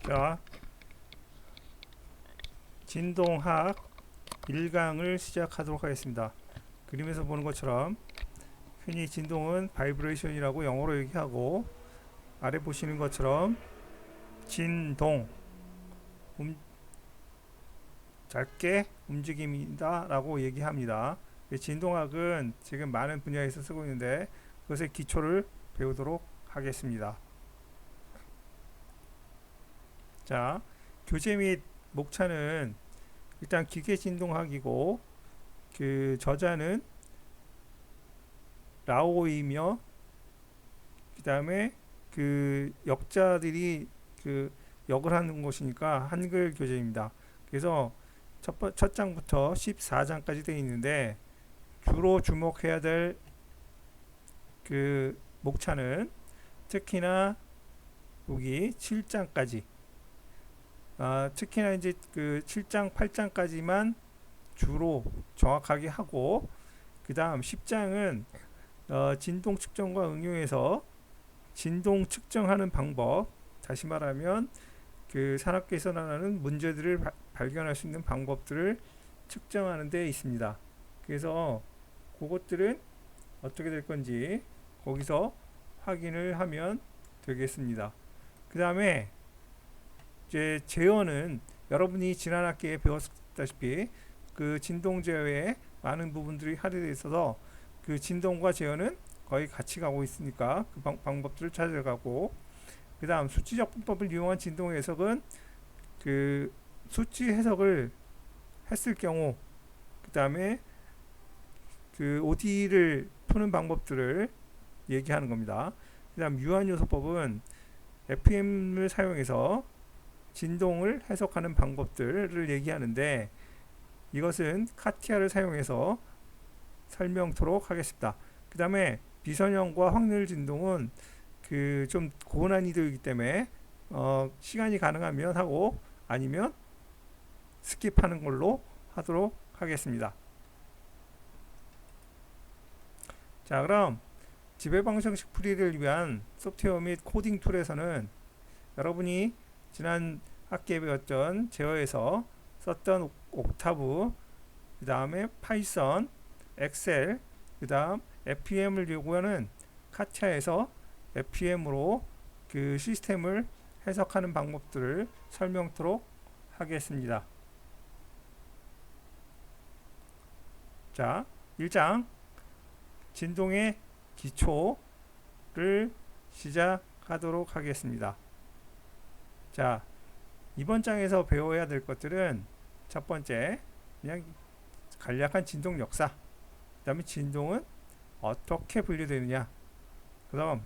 자, 진동학 1강을 시작하도록 하겠습니다. 그림에서 보는 것처럼 흔히 진동은 바이브레이션이라고 영어로 얘기하고, 아래 보시는 것처럼 진동, 작게 움직임이다 라고 얘기합니다. 진동학은 지금 많은 분야에서 쓰고 있는데 그것의 기초를 배우도록 하겠습니다. 자, 교재 및 목차는 일단 기계진동학이고, 그 저자는 라오이며, 그 다음에 그 역자들이 그 역을 하는 것이니까 한글 교재입니다. 그래서 첫 장부터 14장까지 되어 있는데, 주로 주목해야 될 그 목차는 특히나 여기 7장까지, 특히나 이제 그 7장, 8장까지만 주로 정확하게 하고, 그 다음 10장은 진동 측정과 응용해서 진동 측정하는 방법, 다시 말하면 그 산업계에서 나타나는 문제들을 발견할 수 있는 방법들을 측정하는 데 있습니다. 그래서 그것들은 어떻게 될 건지 거기서 확인을 하면 되겠습니다. 그 다음에 이제 제어는 여러분이 지난 학기에 배웠다시피 그 진동 제어에 많은 부분들이 할애되어 있어서 그 진동과 제어는 거의 같이 가고 있으니까 그 방법들을 찾아가고, 그 다음 수치적 분법을 이용한 진동 해석은 그 수치 해석을 했을 경우, 그 다음에 그 OD를 푸는 방법들을 얘기하는 겁니다. 그 다음 유한요소법은 FM을 사용해서 진동을 해석하는 방법들을 얘기하는데, 이것은 카티아를 사용해서 설명토록 하겠습니다. 그 다음에 비선형과 확률 진동은 그 좀 고난이도이기 때문에 시간이 가능하면 하고 아니면 스킵하는 걸로 하도록 하겠습니다. 자, 그럼 지배방정식 풀이를 위한 소프트웨어 및 코딩 툴에서는 여러분이 지난 학기에 배웠던 제어에서 썼던 옥타브, 그 다음에 파이썬, 엑셀, 그 다음 FEM을 요구하는 카티아에서 FEM으로 그 시스템을 해석하는 방법들을 설명토록 하겠습니다. 자, 1장 진동의 기초를 시작하도록 하겠습니다. 자, 이번 장에서 배워야 될 것들은 첫 번째, 그냥 간략한 진동 역사, 그 다음에 진동은 어떻게 분류되느냐, 그 다음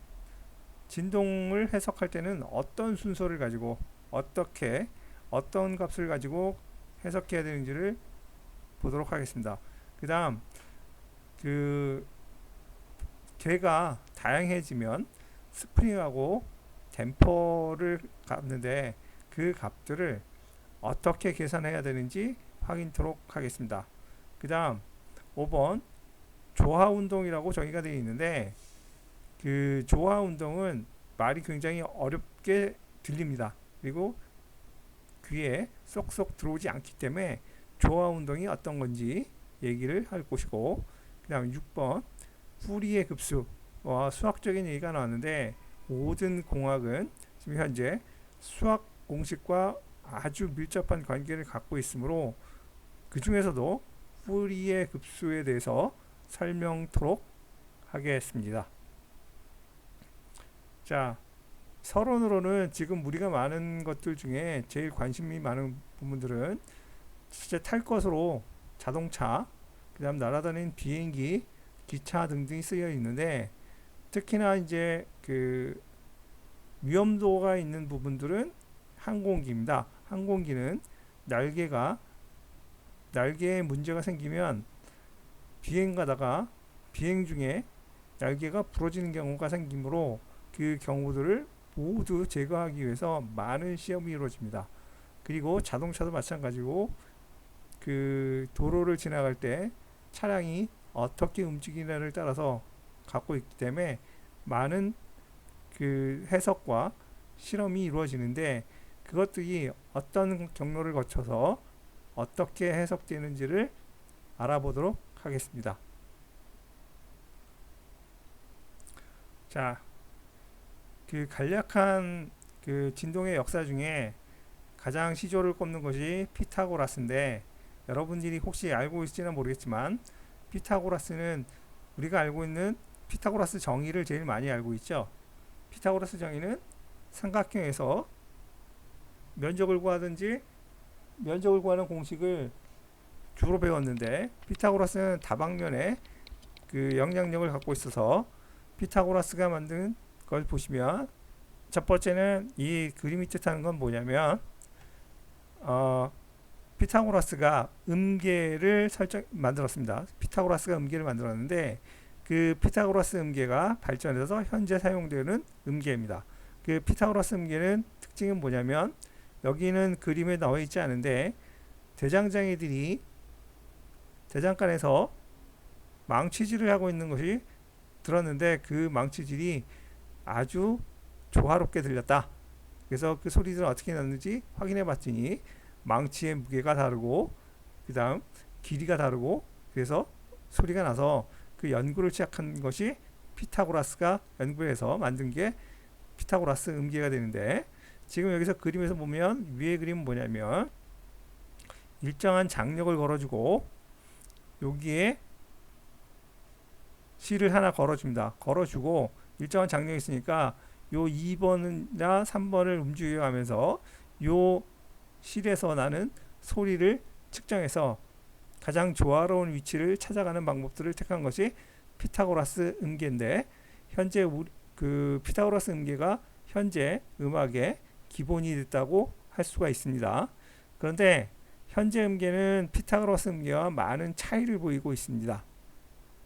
진동을 해석할 때는 어떤 순서를 가지고 어떻게 어떤 값을 가지고 해석해야 되는지를 보도록 하겠습니다. 그 다음 그 괴가 다양해지면 스프링하고 댐퍼를 갚는데 그 값들을 어떻게 계산해야 되는지 확인토록 하겠습니다. 그 다음 5번 조화 운동이라고 정의가 되어 있는데, 그 조화 운동은 말이 굉장히 어렵게 들립니다. 그리고 귀에 쏙쏙 들어오지 않기 때문에 조화 운동이 어떤 건지 얘기를 할 것이고, 그 다음 6번 푸리의 급수와 수학적인 얘기가 나왔는데, 모든 공학은 지금 현재 수학 공식과 아주 밀접한 관계를 갖고 있으므로 그 중에서도 푸리의 급수에 대해서 설명토록 하겠습니다. 자, 서론으로는 지금 우리가 많은 것들 중에 제일 관심이 많은 부분들은 실제 탈 것으로 자동차, 그 다음 날아다니는 비행기, 기차 등등이 쓰여 있는데, 특히나 이제 그 위험도가 있는 부분들은 항공기입니다. 항공기는 날개에 문제가 생기면 비행 중에 날개가 부러지는 경우가 생기므로 그 경우들을 모두 제거하기 위해서 많은 시험이 이루어집니다. 그리고 자동차도 마찬가지고 그 도로를 지나갈 때 차량이 어떻게 움직이느냐를 따라서 갖고 있기 때문에 많은 그 해석과 실험이 이루어지는데, 그것들이 어떤 경로를 거쳐서 어떻게 해석되는지를 알아보도록 하겠습니다. 자, 그 간략한 그 진동의 역사 중에 가장 시조를 꼽는 것이 피타고라스인데, 여러분들이 혹시 알고 있을지는 모르겠지만 피타고라스는 우리가 알고 있는 피타고라스 정의를 제일 많이 알고 있죠. 피타고라스 정의는 삼각형에서 면적을 구하든지 면적을 구하는 공식을 주로 배웠는데, 피타고라스는 다방면에 그 영향력을 갖고 있어서 피타고라스가 만든 걸 보시면, 첫 번째는 이 그림이 뜻하는 건 뭐냐면, 피타고라스가 음계를 만들었습니다. 피타고라스가 음계를 만들었는데, 그 피타고라스 음계가 발전해서 현재 사용되는 음계입니다. 그 피타고라스 음계는 특징은 뭐냐면, 여기는 그림에 나와 있지 않은데 대장장이들이 대장간에서 망치질을 하고 있는 것이 들었는데, 그 망치질이 아주 조화롭게 들렸다. 그래서 그 소리들은 어떻게 났는지 확인해 봤더니 망치의 무게가 다르고 그 다음 길이가 다르고, 그래서 소리가 나서 그 연구를 시작한 것이 피타고라스가 연구해서 만든 게 피타고라스 음계가 되는데, 지금 여기서 그림에서 보면 위에 그림은 뭐냐면 일정한 장력을 걸어주고 여기에 실을 하나 걸어줍니다. 걸어주고 일정한 장력이 있으니까 요 2번이나 3번을 움직여가면서 요 실에서 나는 소리를 측정해서 가장 조화로운 위치를 찾아가는 방법들을 택한 것이 피타고라스 음계인데, 현재 그 피타고라스 음계가 현재 음악의 기본이 됐다고 할 수가 있습니다. 그런데 현재 음계는 피타고라스 음계와 많은 차이를 보이고 있습니다.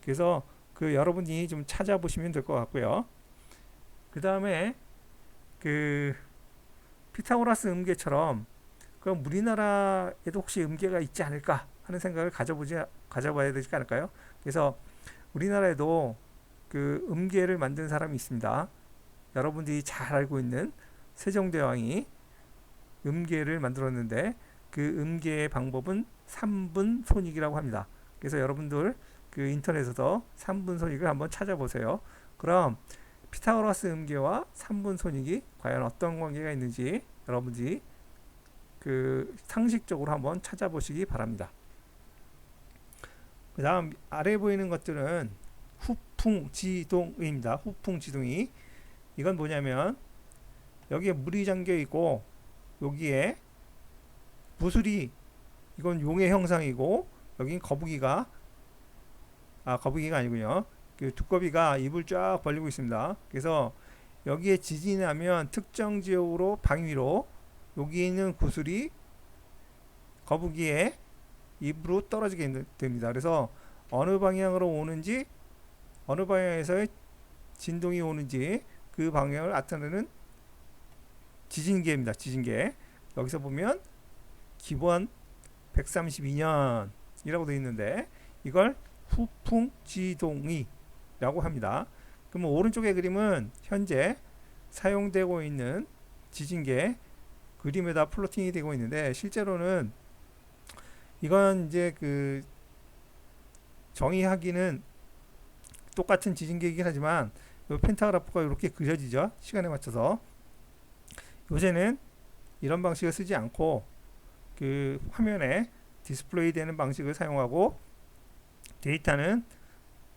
그래서 그 여러분이 좀 찾아보시면 될 것 같고요. 그 다음에 그 피타고라스 음계처럼 그럼 우리나라에도 혹시 음계가 있지 않을까 하는 생각을 가져봐야 되지 않을까요? 그래서 우리나라에도 그 음계를 만든 사람이 있습니다. 여러분들이 잘 알고 있는 세종대왕이 음계를 만들었는데, 그 음계의 방법은 3분 손익이라고 합니다. 그래서 여러분들 그 인터넷에서 3분 손익을 한번 찾아보세요. 그럼 피타고라스 음계와 3분 손익이 과연 어떤 관계가 있는지 여러분들이 그 상식적으로 한번 찾아보시기 바랍니다. 그 다음 아래에 보이는 것들은 후풍지동입니다. 후풍지동이, 이건 뭐냐면 여기에 물이 잠겨 있고 여기에 부슬이, 이건 용의 형상이고 여긴 거북이가 거북이가 아니군요. 그 두꺼비가 입을 쫙 벌리고 있습니다. 그래서 여기에 지진이 나면 특정 지역으로 방위로 여기 있는 구슬이 거북이의 입으로 떨어지게 됩니다. 그래서 어느 방향으로 오는지, 어느 방향에서 진동이 오는지 그 방향을 나타내는 지진계입니다. 지진계. 여기서 보면 기원 132년이라고 되어 있는데 이걸 후풍지동이라고 합니다. 그러면 오른쪽의 그림은 현재 사용되고 있는 지진계 그림에다 플로팅이 되고 있는데, 실제로는 이건 이제 그 정의하기는 똑같은 지진계이긴 하지만 이 펜타그래프가 이렇게 그려지죠. 시간에 맞춰서. 요새는 이런 방식을 쓰지 않고 그 화면에 디스플레이 되는 방식을 사용하고 데이터는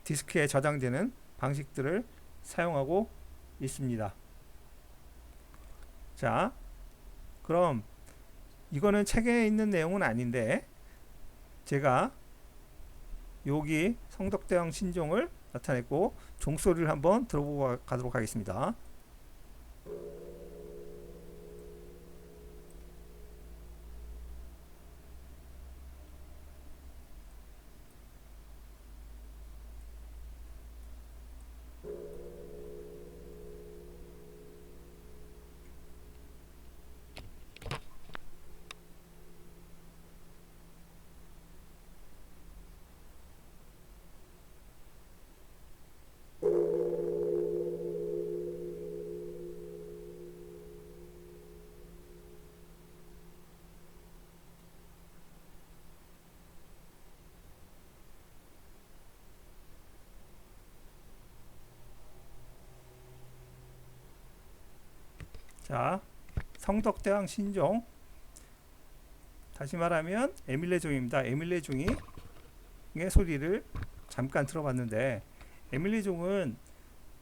디스크에 저장되는 방식들을 사용하고 있습니다. 자, 그럼 이거는 책에 있는 내용은 아닌데 제가 여기 성덕대왕 신종을 나타냈고 종소리를 한번 들어보고 가도록 하겠습니다. 자, 성덕대왕 신종, 다시 말하면 에밀레종입니다. 에밀레종이 의 소리를 잠깐 들어봤는데, 에밀레종은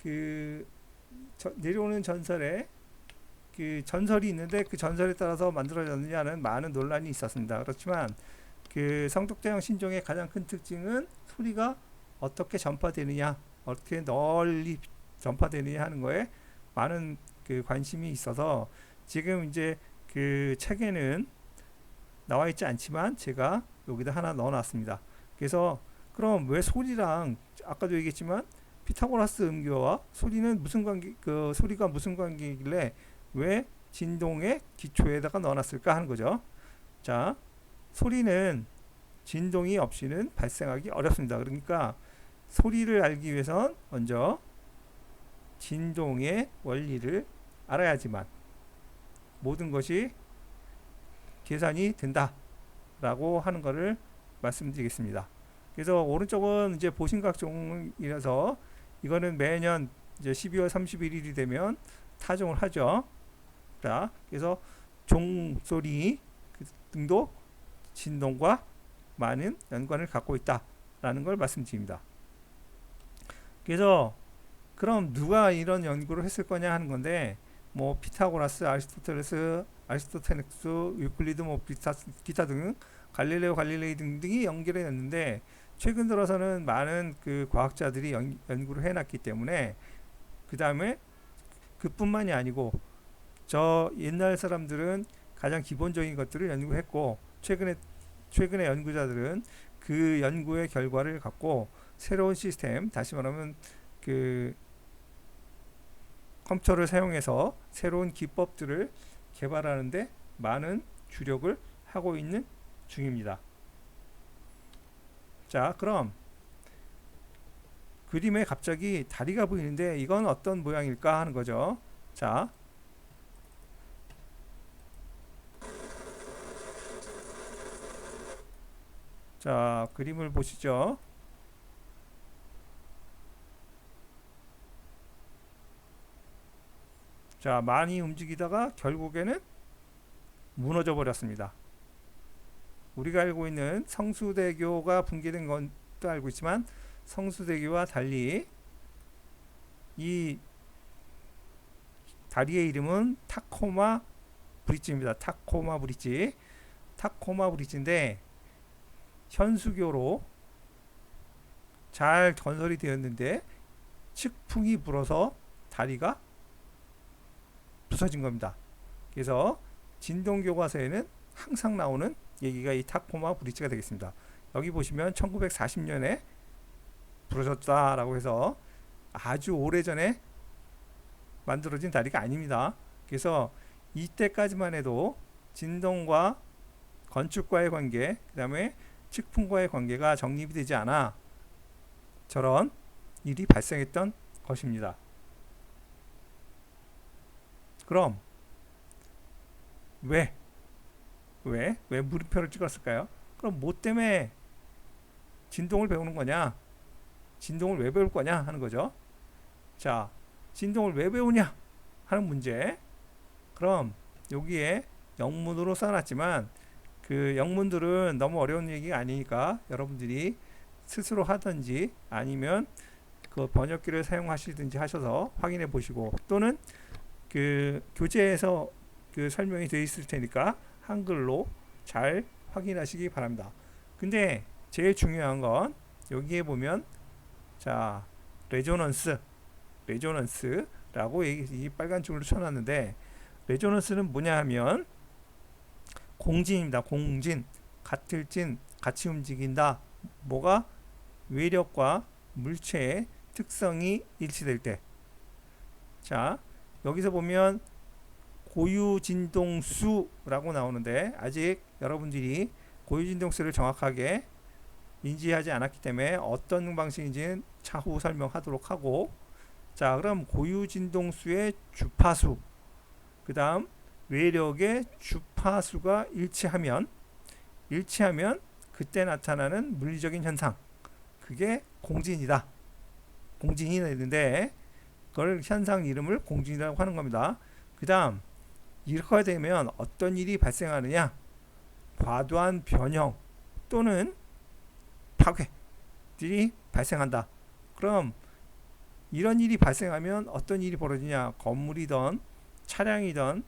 그 내려오는 전설에 그 전설이 있는데 그 전설에 따라서 만들어졌느냐는 많은 논란이 있었습니다. 그렇지만 그 성덕대왕 신종의 가장 큰 특징은 소리가 어떻게 전파되느냐, 어떻게 널리 전파되느냐 하는 거에 많은 그 관심이 있어서 지금 이제 그 책에는 나와 있지 않지만 제가 여기다 하나 넣어 놨습니다. 그래서 그럼 왜 소리랑, 아까도 얘기했지만 피타고라스 음교와 소리는 무슨 관계, 그 소리가 무슨 관계이길래 왜 진동의 기초에다가 넣어 놨을까 하는 거죠. 자, 소리는 진동이 없이는 발생하기 어렵습니다. 그러니까 소리를 알기 위해선 먼저 진동의 원리를 알아야지만 모든 것이 계산이 된다 라고 하는 것을 말씀드리겠습니다. 그래서 오른쪽은 이제 보신각종이라서 이거는 매년 이제 12월 31일이 되면 타종을 하죠. 자, 그래서 종소리 등도 진동과 많은 연관을 갖고 있다라는 걸 말씀드립니다. 그래서 그럼 누가 이런 연구를 했을 거냐 하는 건데, 뭐 피타고라스, 아리스토텔레스, 유클리드, 뭐 기타 등 갈릴레오 갈릴레이 등등이 연결해 냈는데, 최근 들어서는 많은 그 과학자들이 연구를 해놨기 때문에, 그 다음에 그뿐만이 아니고 저 옛날 사람들은 가장 기본적인 것들을 연구했고, 최근의 연구자들은 그 연구의 결과를 갖고 새로운 시스템, 다시 말하면 그 컴퓨터를 사용해서 새로운 기법들을 개발하는데 많은 주력을 하고 있는 중입니다. 자, 그럼 그림에 갑자기 다리가 보이는데 이건 어떤 모양일까 하는 거죠. 자, 그림을 보시죠. 자, 많이 움직이다가 결국에는 무너져 버렸습니다. 우리가 알고 있는 성수대교가 붕괴된 것도 알고 있지만 성수대교와 달리 이 다리의 이름은 타코마 브릿지입니다. 타코마 브릿지. 타코마 브릿지인데 현수교로 잘 건설이 되었는데 측풍이 불어서 다리가 부서진 겁니다. 그래서 진동교과서에는 항상 나오는 얘기가 이 타코마 브릿지가 되겠습니다. 여기 보시면 1940년에 부러졌다라고 해서 아주 오래전에 만들어진 다리가 아닙니다. 그래서 이때까지만 해도 진동과 건축과의 관계, 그 다음에 측풍과의 관계가 정립이 되지 않아 저런 일이 발생했던 것입니다. 그럼 왜 물음표를 찍었을까요? 그럼 뭐 때문에 진동을 배우는 거냐, 진동을 왜 배울 거냐 하는 거죠. 자, 진동을 왜 배우냐 하는 문제. 그럼 여기에 영문으로 써놨지만 그 영문들은 너무 어려운 얘기가 아니니까 여러분들이 스스로 하든지 아니면 그 번역기를 사용하시든지 하셔서 확인해 보시고, 또는 그 교재에서 그 설명이 되어 있을 테니까 한글로 잘 확인하시기 바랍니다. 근데 제일 중요한 건 여기에 보면 자, 레조넌스라고 이 빨간 줄로 쳐놨는데, 레조넌스는 뭐냐 하면 공진입니다. 공진, 같을 진, 같이 움직인다. 뭐가 외력과 물체의 특성이 일치될 때. 자, 여기서 보면 고유진동수라고 나오는데 아직 여러분들이 고유진동수를 정확하게 인지하지 않았기 때문에 어떤 방식인지는 차후 설명하도록 하고, 자, 그럼 고유진동수의 주파수, 그 다음 외력의 주파수가 일치하면 그때 나타나는 물리적인 현상, 그게 공진이다. 공진이 되는데 그걸 현상 이름을 공진이라고 하는 겁니다. 그 다음 이렇게 되면 어떤 일이 발생하느냐? 과도한 변형 또는 파괴들이 발생한다. 그럼 이런 일이 발생하면 어떤 일이 벌어지냐? 건물이든 차량이든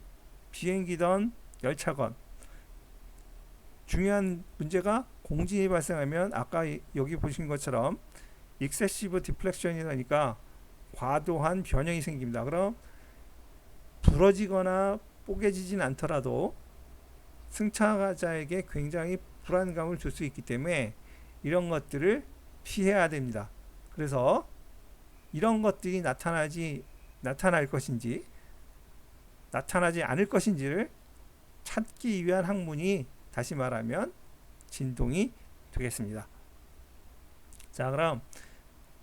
비행기든 열차건, 중요한 문제가 공진이 발생하면 아까 여기 보신 것처럼 excessive deflection이라니까 과도한 변형이 생깁니다. 그럼 부러지거나 뽀개지진 않더라도 승차자에게 굉장히 불안감을 줄 수 있기 때문에 이런 것들을 피해야 됩니다. 그래서 이런 것들이 나타날 것인지 나타나지 않을 것인지를 찾기 위한 학문이 다시 말하면 진동이 되겠습니다. 자, 그럼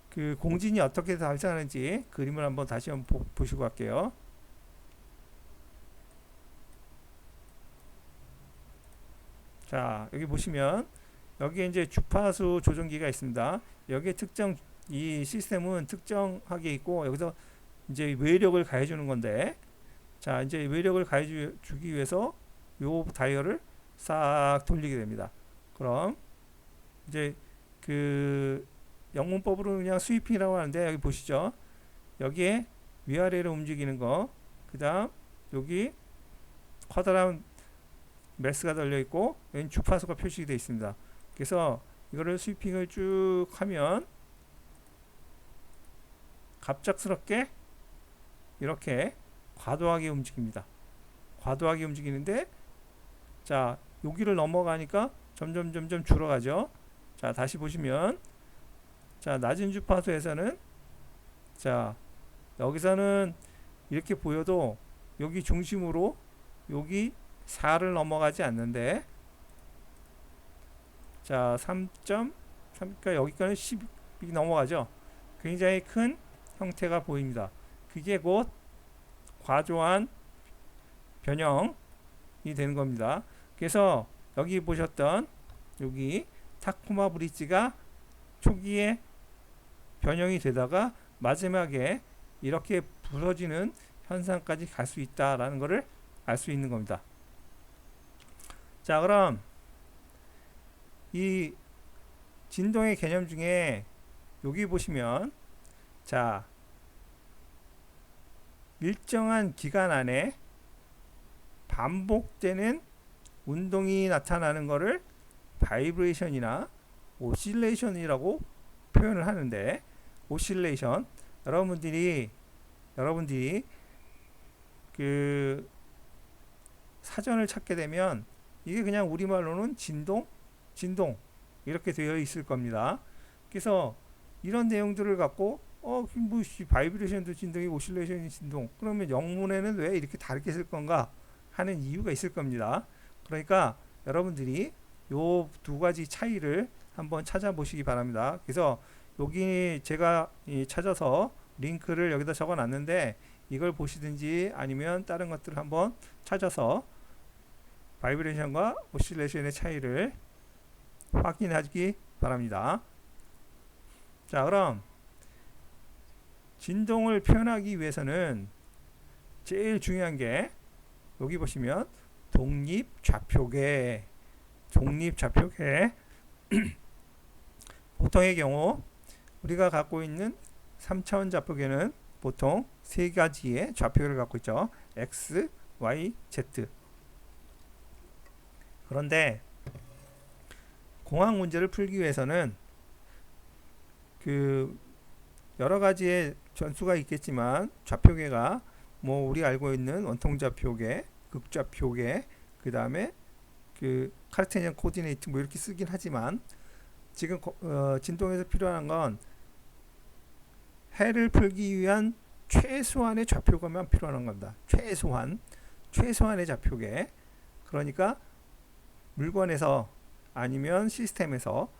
그 공진이 어떻게 발생하는지 그림을 한번 다시 한번 보시고 갈게요. 자, 여기 보시면 여기에 이제 주파수 조정기가 있습니다. 여기에 이 시스템은 특정하게 있고 여기서 이제 외력을 가해주는 건데, 자, 이제 외력을 가해주기 위해서 요 다이얼을 싹 돌리게 됩니다. 그럼 이제 그 영문법으로 그냥 스위핑이라고 하는데, 여기 보시죠. 여기에 위아래로 움직이는 거, 그 다음 여기 커다란 매스가 달려 있고 여기 주파수가 표시되어 있습니다. 그래서 이거를 스위핑을 쭉 하면 갑작스럽게 이렇게 과도하게 움직입니다. 과도하게 움직이는데, 자, 여기를 넘어가니까 점점 줄어가죠. 자, 다시 보시면, 자, 낮은 주파수에서는, 자, 여기서는 이렇게 보여도 여기 중심으로 여기 4를 넘어가지 않는데, 자, 3.3, 그러니까 여기까지 10이 넘어가죠. 굉장히 큰 형태가 보입니다. 그게 곧 과도한 변형이 되는 겁니다. 그래서 여기 보셨던 여기 타코마 브릿지가 초기에 변형이 되다가 마지막에 이렇게 부서지는 현상까지 갈 수 있다라는 것을 알 수 있는 겁니다. 자, 그럼 이 진동의 개념 중에 여기 보시면, 자, 일정한 기간 안에 반복되는 운동이 나타나는 것을 바이브레이션이나 오실레이션이라고 표현을 하는데, 오실레이션, 여러분들이 그 사전을 찾게 되면 이게 그냥 우리말로는 진동 이렇게 되어 있을 겁니다. 그래서 이런 내용들을 갖고 뭐 바이브레이션도 진동이 오실레이션이 진동, 그러면 영문에는 왜 이렇게 다르게 쓸 건가 하는 이유가 있을 겁니다. 그러니까 여러분들이 요 두 가지 차이를 한번 찾아보시기 바랍니다. 그래서 여기 제가 찾아서 링크를 여기다 적어 놨는데 이걸 보시든지 아니면 다른 것들을 한번 찾아서 바이브레이션과 오실레이션의 차이를 확인하기 바랍니다. 자, 그럼 진동을 표현하기 위해서는 제일 중요한 게 여기 보시면 독립좌표계 보통의 경우 우리가 갖고 있는 3차원 좌표계는 보통 세 가지의 좌표계를 갖고 있죠. X, Y, Z. 그런데 공학 문제를 풀기 위해서는 그 여러 가지의 전수가 있겠지만 좌표계가 뭐 우리 알고 있는 원통좌표계, 극좌표계, 그 다음에 그 카르테니안 코디네이트 뭐 이렇게 쓰긴 하지만 지금 진동에서 필요한 건 해를 풀기 위한 최소한의 좌표계만 필요한 겁니다. 최소한의 좌표계. 그러니까 물건에서 아니면 시스템에서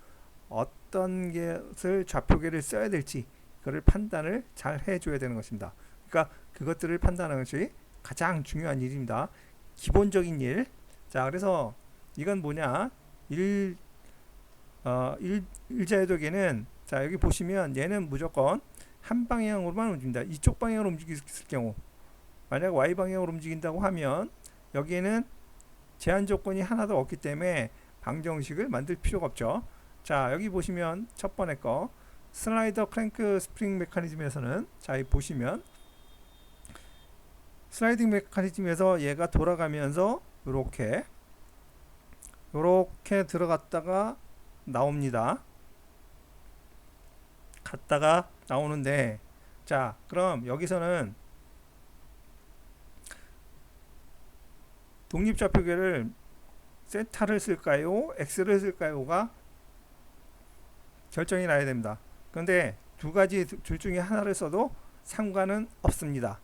어떤 것을 좌표계를 써야 될지 그걸 판단을 잘 해줘야 되는 것입니다. 그러니까 그것들을 판단하는 것이 가장 중요한 일입니다. 기본적인 일. 자, 그래서 이건 뭐냐? 일자유도계는, 자, 여기 보시면 얘는 무조건 한 방향으로만 움직입니다. 이쪽 방향으로 움직일 경우, 만약 Y 방향으로 움직인다고 하면 여기에는 제한 조건이 하나도 없기 때문에 방정식을 만들 필요가 없죠. 자, 여기 보시면 첫 번째 거 슬라이더 크랭크 스프링 메커니즘에서는 자, 이 보시면 슬라이딩 메커니즘에서 얘가 돌아가면서 요렇게 들어갔다가 나옵니다. 갔다가 나오는데, 자, 그럼 여기서는 독립좌표계를 세타를 쓸까요? X를 쓸까요가 결정이 나야 됩니다. 그런데 두 가지 둘 중에 하나를 써도 상관은 없습니다.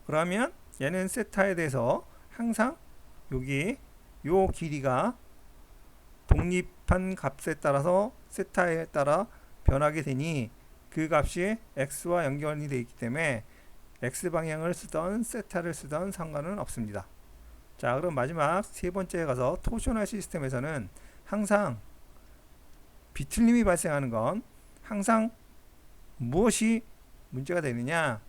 그러면 얘는 세타에 대해서 항상 여기 요 길이가 독립한 값에 따라서 세타에 따라 변하게 되니 그 값이 x와 연결이 되어 있기 때문에 x 방향을 쓰던 세타를 쓰던 상관은 없습니다. 자, 그럼 마지막 세 번째에 가서 토셔널 시스템에서는 항상 비틀림이 발생하는 건 항상 무엇이 문제가 되느냐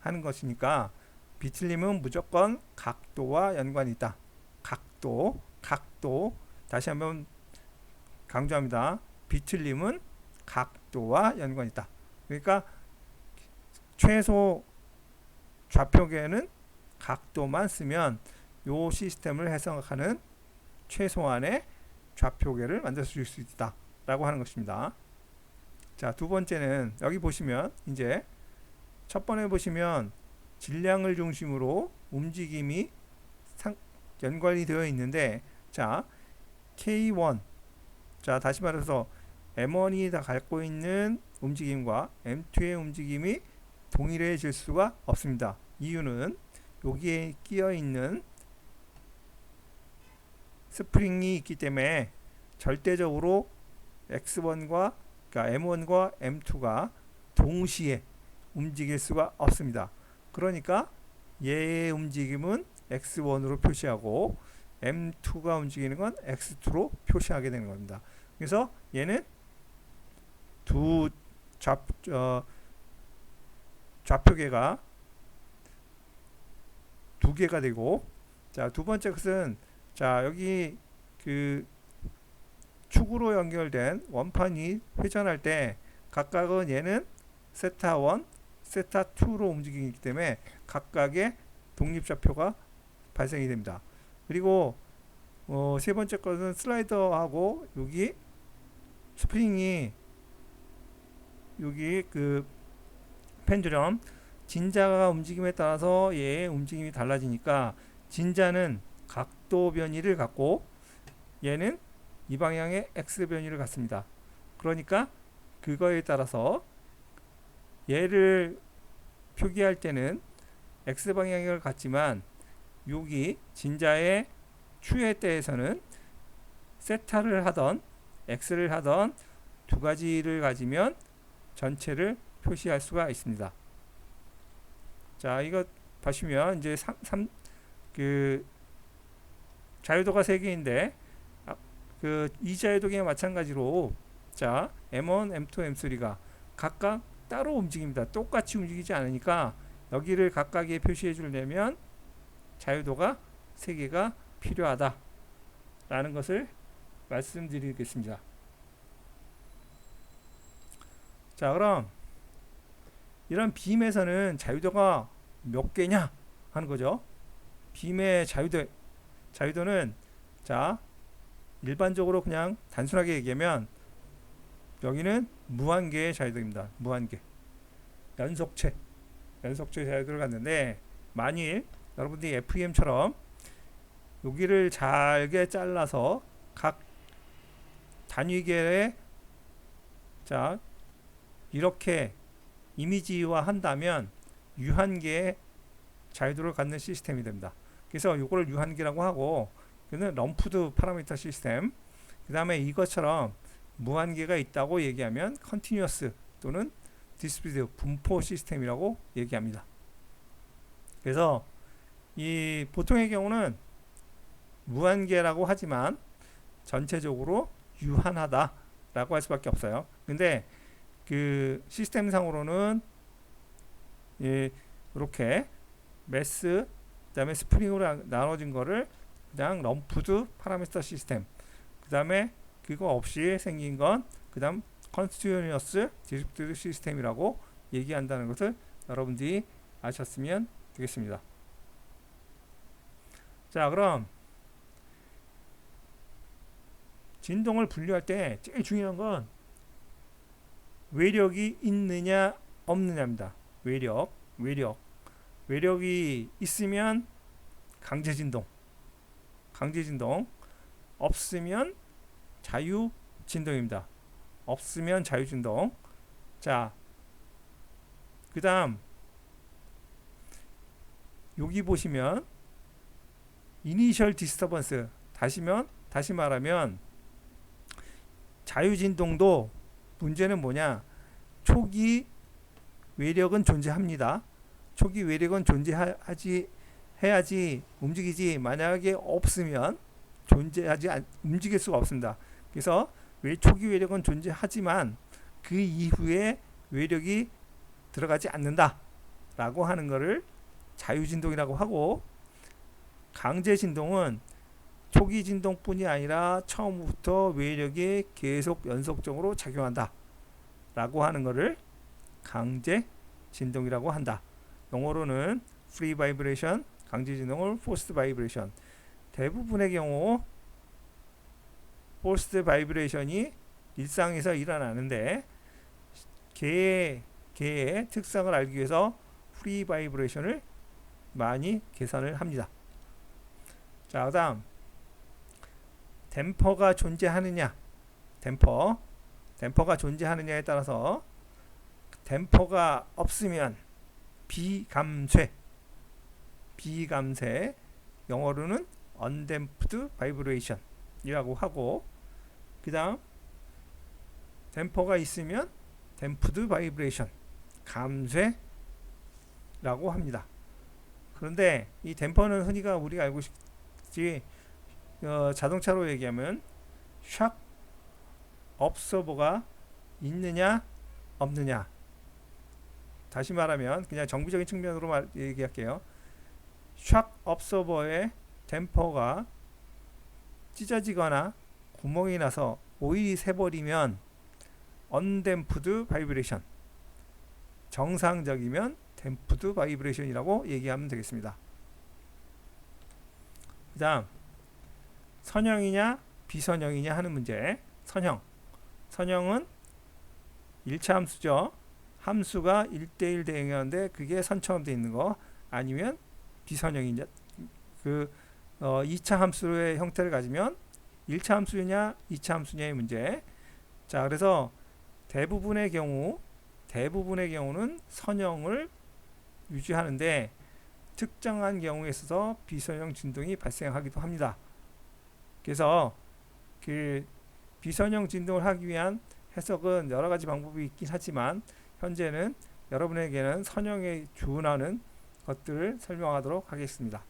하는 것이니까 비틀림은 무조건 각도와 연관이 있다. 각도 다시 한번 강조합니다. 비틀림은 각도와 연관이 있다. 그러니까 최소 좌표계는 각도만 쓰면 이 시스템을 해석하는 최소한의 좌표계를 만들 수 있다 라고 하는 것입니다. 자, 두 번째는 여기 보시면 이제 첫 번에 보시면 질량을 중심으로 움직임이 연관이 되어 있는데, 자, K1, 자, 다시 말해서 M1이 다 갖고 있는 움직임과 M2의 움직임이 동일해질 수가 없습니다. 이유는 여기에 끼어 있는 스프링이 있기 때문에 절대적으로 X1과 그러니까 M1과 M2가 동시에 움직일 수가 없습니다. 그러니까 얘의 움직임은 X1으로 표시하고 M2가 움직이는 건 X2로 표시하게 되는 겁니다. 그래서 얘는 두 좌표계가 두 개가 되고, 자, 두 번째 것은 자, 여기 그 축으로 연결된 원판이 회전할 때 각각은 얘는 세타 1, 세타 2로 움직이기 때문에 각각의 독립좌표가 발생이 됩니다. 그리고 세 번째 것은 슬라이더하고 여기 스프링이 여기 그 펜듈럼 진자가 움직임에 따라서 얘의 움직임이 달라지니까 진자는 각도 변이를 갖고 얘는 이 방향의 x 변이를 갖습니다. 그러니까 그거에 따라서 얘를 표기할 때는 x 방향을 갖지만 여기 진자의 추의 때에서는 세타를 하던 x를 하던 두 가지를 가지면 전체를 표시할 수가 있습니다. 자, 이거 보시면 이제 그 자유도가 3개인데 그 이 자유도계와 마찬가지로 자, M1, M2, M3가 각각 따로 움직입니다. 똑같이 움직이지 않으니까 여기를 각각에 표시해 주려면 자유도가 3개가 필요하다 라는 것을 말씀드리겠습니다. 자, 그럼 이런 빔에서는 자유도가 몇 개냐 하는 거죠. 빔의 자유도는 자, 일반적으로 그냥 단순하게 얘기하면 여기는 무한계의 자유도입니다. 무한계. 연속체 자유도를 갖는데, 만일 여러분들이 FEM처럼 여기를 잘게 잘라서 각 단위계에 자, 이렇게 이미지화 한다면 유한계의 자유도를 갖는 시스템이 됩니다. 그래서 이거를 유한계라고 하고, 그는 럼프드 파라미터 시스템, 그 다음에 이것처럼 무한계가 있다고 얘기하면 컨티뉴어스 또는 디스트리뷰트 분포 시스템이라고 얘기합니다. 그래서 이 보통의 경우는 무한계라고 하지만 전체적으로 유한하다라고 할 수밖에 없어요. 근데 그 시스템상으로는 예, 이렇게 매스 그 다음에 스프링으로 나눠진 거를 그냥 럼프드 파라미터 시스템, 그 다음에 그거 없이 생긴 건 그 다음 컨티뉴어스 디스크리트 시스템이라고 얘기한다는 것을 여러분들이 아셨으면 되겠습니다. 자, 그럼 진동을 분류할 때 제일 중요한 건 외력이 있느냐 없느냐입니다. 외력이 있으면 강제 진동, 없으면 자유 진동입니다. 없으면 자유 진동. 자, 그 다음 여기 보시면 이니셜 디스터번스, 다시 말하면 자유 진동도 문제는 뭐냐, 초기 외력은 존재합니다. 초기 외력은 해야지 움직이지, 만약에 없으면 움직일 수가 없습니다. 그래서 초기 외력은 존재하지만 그 이후에 외력이 들어가지 않는다 라고 하는 것을 자유진동이라고 하고, 강제 진동은 초기 진동뿐이 아니라 처음부터 외력이 계속 연속적으로 작용한다 라고 하는 것을 강제 진동이라고 한다. 영어로는 free vibration, 강제 진동을 forced vibration. 대부분의 경우 forced vibration이 일상에서 일어나는데 개의 특성을 알기 위해서 free vibration을 많이 계산을 합니다. 자, 그 다음 댐퍼가 존재하느냐, 댐퍼가 존재하느냐에 따라서 댐퍼가 없으면 비감쇄, 영어로는 undamped vibration 이라고 하고, 그 다음 댐퍼가 있으면 damped vibration, 감쇄라고 합니다. 그런데 이 댐퍼는 흔히가 우리가 알고 있지, 자동차로 얘기하면 샥 업서버가 있느냐 없느냐. 다시 말하면 그냥 정비적인 측면으로 얘기할게요. 샥 업서버의 댐퍼가 찢어지거나 구멍이 나서 오일이 새버리면 언댐프드 바이브레이션, 정상적이면 댐프드 바이브레이션이라고 얘기하면 되겠습니다. 그 다음 선형이냐 비선형이냐 하는 문제. 선형은 1차 함수죠. 함수가 1대1 대응하는데 그게 선처럼 되어 있는 거, 아니면 비선형이냐, 2차 함수의 형태를 가지면 1차 함수냐 2차 함수냐의 문제. 자, 그래서 대부분의 경우는 선형을 유지하는데 특정한 경우에 있어서 비선형 진동이 발생하기도 합니다. 그래서 그 비선형 진동을 하기 위한 해석은 여러 가지 방법이 있긴 하지만 현재는 여러분에게는 선형에 준하는 것들을 설명하도록 하겠습니다.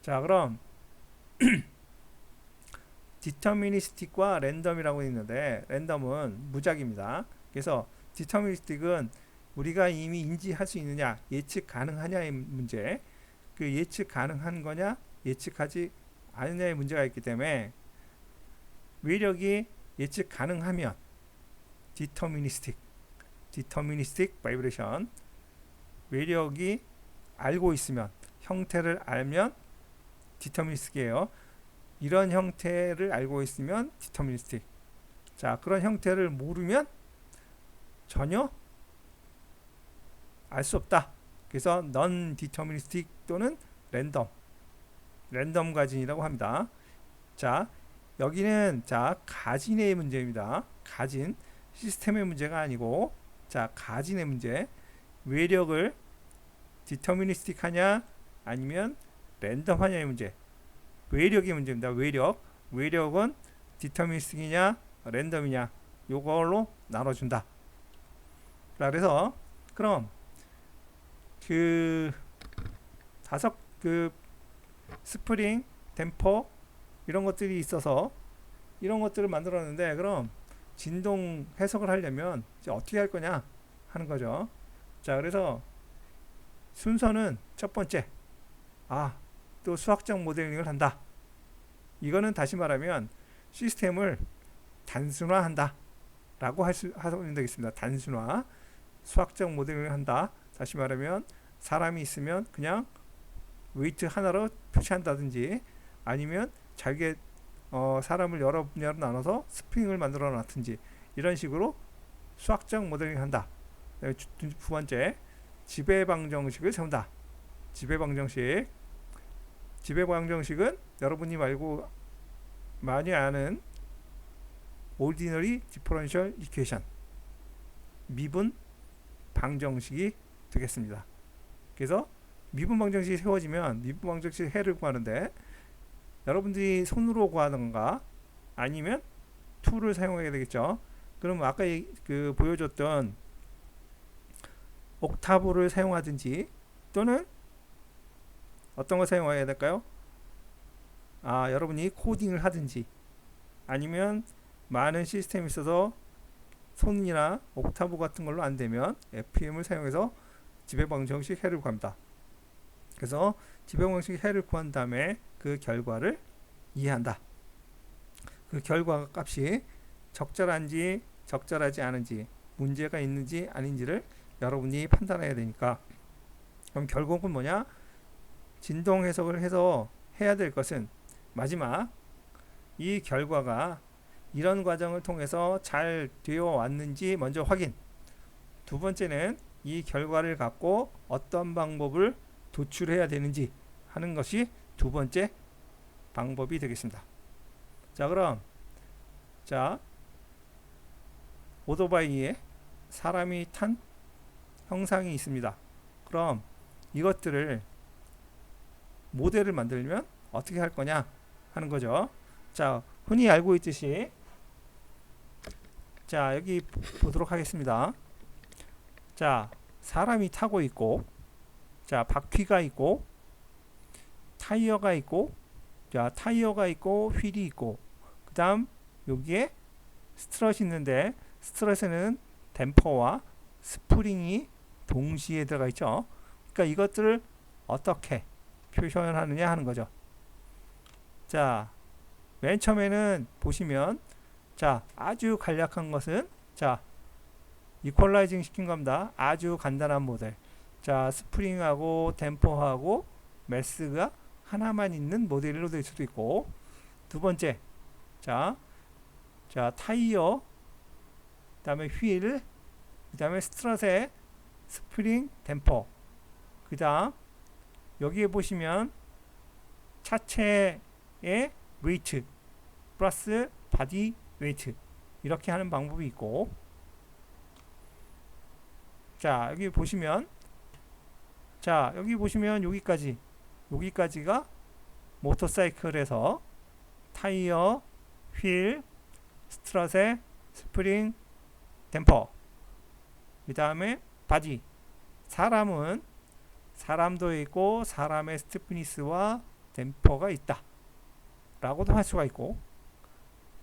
자, 그럼 디터미니스틱과 랜덤이라고 있는데, 랜덤은 무작위입니다. 그래서 디터미니스틱은 우리가 이미 인지할 수 있느냐, 예측 가능하냐의 문제, 그 예측 가능한 거냐 예측하지 않느냐의 문제가 있기 때문에 외력이 예측 가능하면 디터미니스틱 바이브레이션, 외력이 알고 있으면, 형태를 알면 디터미니스틱이에요. 이런 형태를 알고 있으면 디터미니스틱. 자, 그런 형태를 모르면 전혀 알 수 없다. 그래서 non deterministic 또는 랜덤 가진이라고 합니다. 자, 여기는 가진의 문제입니다. 가진, 시스템의 문제가 아니고, 자, 가진의 문제. 외력을 디터미니스틱 하냐 아니면 랜덤 하냐의 문제. 외력의 문제입니다. 외력은 디터미니스틱이냐 랜덤이냐, 요걸로 나눠준다. 그래서 그럼 스프링, 댐퍼 이런 것들이 있어서 이런 것들을 만들었는데, 그럼 진동 해석을 하려면 이제 어떻게 할 거냐 하는 거죠. 자, 그래서 순서는 첫 번째, 또 수학적 모델링을 한다. 이거는 다시 말하면 시스템을 단순화한다 라고 하면 되겠습니다. 단순화, 수학적 모델링을 한다. 다시 말하면 사람이 있으면 그냥 웨이트 하나로 표시한다든지, 아니면 자기의 사람을 여러 분야로 나눠서 스프링을 만들어 놨든지, 이런 식으로 수학적 모델링을 한다. 두 번째, 지배방정식을 세운다. 지배방정식. 지배방정식은 여러분이 말고 많이 아는 Ordinary Differential Equation, 미분 방정식이 되겠습니다. 그래서 미분 방정식이 세워지면 미분 방정식 해를 구하는데, 여러분들이 손으로 구하던가 아니면 툴을 사용해야 되겠죠. 그럼 아까 보여줬던 옥타브를 사용하든지, 또는 어떤 거 사용해야 될까요? 여러분이 코딩을 하든지, 아니면 많은 시스템이 있어서 손이나 옥타브 같은 걸로 안 되면 FEM을 사용해서 지배방정식 해를 구합니다. 그래서 지배방정식 해를 구한 다음에 그 결과를 이해한다. 그 결과 값이 적절한지 적절하지 않은지, 문제가 있는지 아닌지를 여러분이 판단해야 되니까, 그럼 결국은 뭐냐? 진동 해석을 해서 해야 될 것은, 마지막 이 결과가 이런 과정을 통해서 잘 되어 왔는지 먼저 확인. 두 번째는 이 결과를 갖고 어떤 방법을 도출해야 되는지 하는 것이 두 번째 방법이 되겠습니다. 자, 그럼 오토바이에 사람이 탄 형상이 있습니다. 그럼 이것들을 모델을 만들면 어떻게 할 거냐 하는 거죠. 자, 흔히 알고 있듯이, 자, 여기 보도록 하겠습니다. 자, 사람이 타고 있고, 자, 바퀴가 있고, 타이어가 있고, 자, 타이어가 있고, 휠이 있고, 그 다음 여기에 스트럿이 있는데, 스트럿에는 댐퍼와 스프링이 동시에 들어가 있죠. 그러니까 이것들을 어떻게 표현하느냐 하는 거죠. 자, 맨 처음에는 보시면, 자, 아주 간략한 것은, 자, 이퀄라이징 시킨 겁니다. 아주 간단한 모델. 자, 스프링하고 댐퍼하고 매스가 하나만 있는 모델로 될 수도 있고, 두 번째, 자, 타이어, 그 다음에 휠, 그 다음에 스트럿의 스프링, 댐퍼, 그 다음 여기에 보시면 차체의 웨이트 플러스 바디 웨이트, 이렇게 하는 방법이 있고, 자, 여기 보시면, 자, 여기 보시면 여기까지가 모터사이클에서 타이어, 휠, 스트럿의 스프링, 댐퍼, 그 다음에 바디. 사람은 사람도 있고 사람의 스티프니스와 댐퍼가 있다 라고도 할 수가 있고,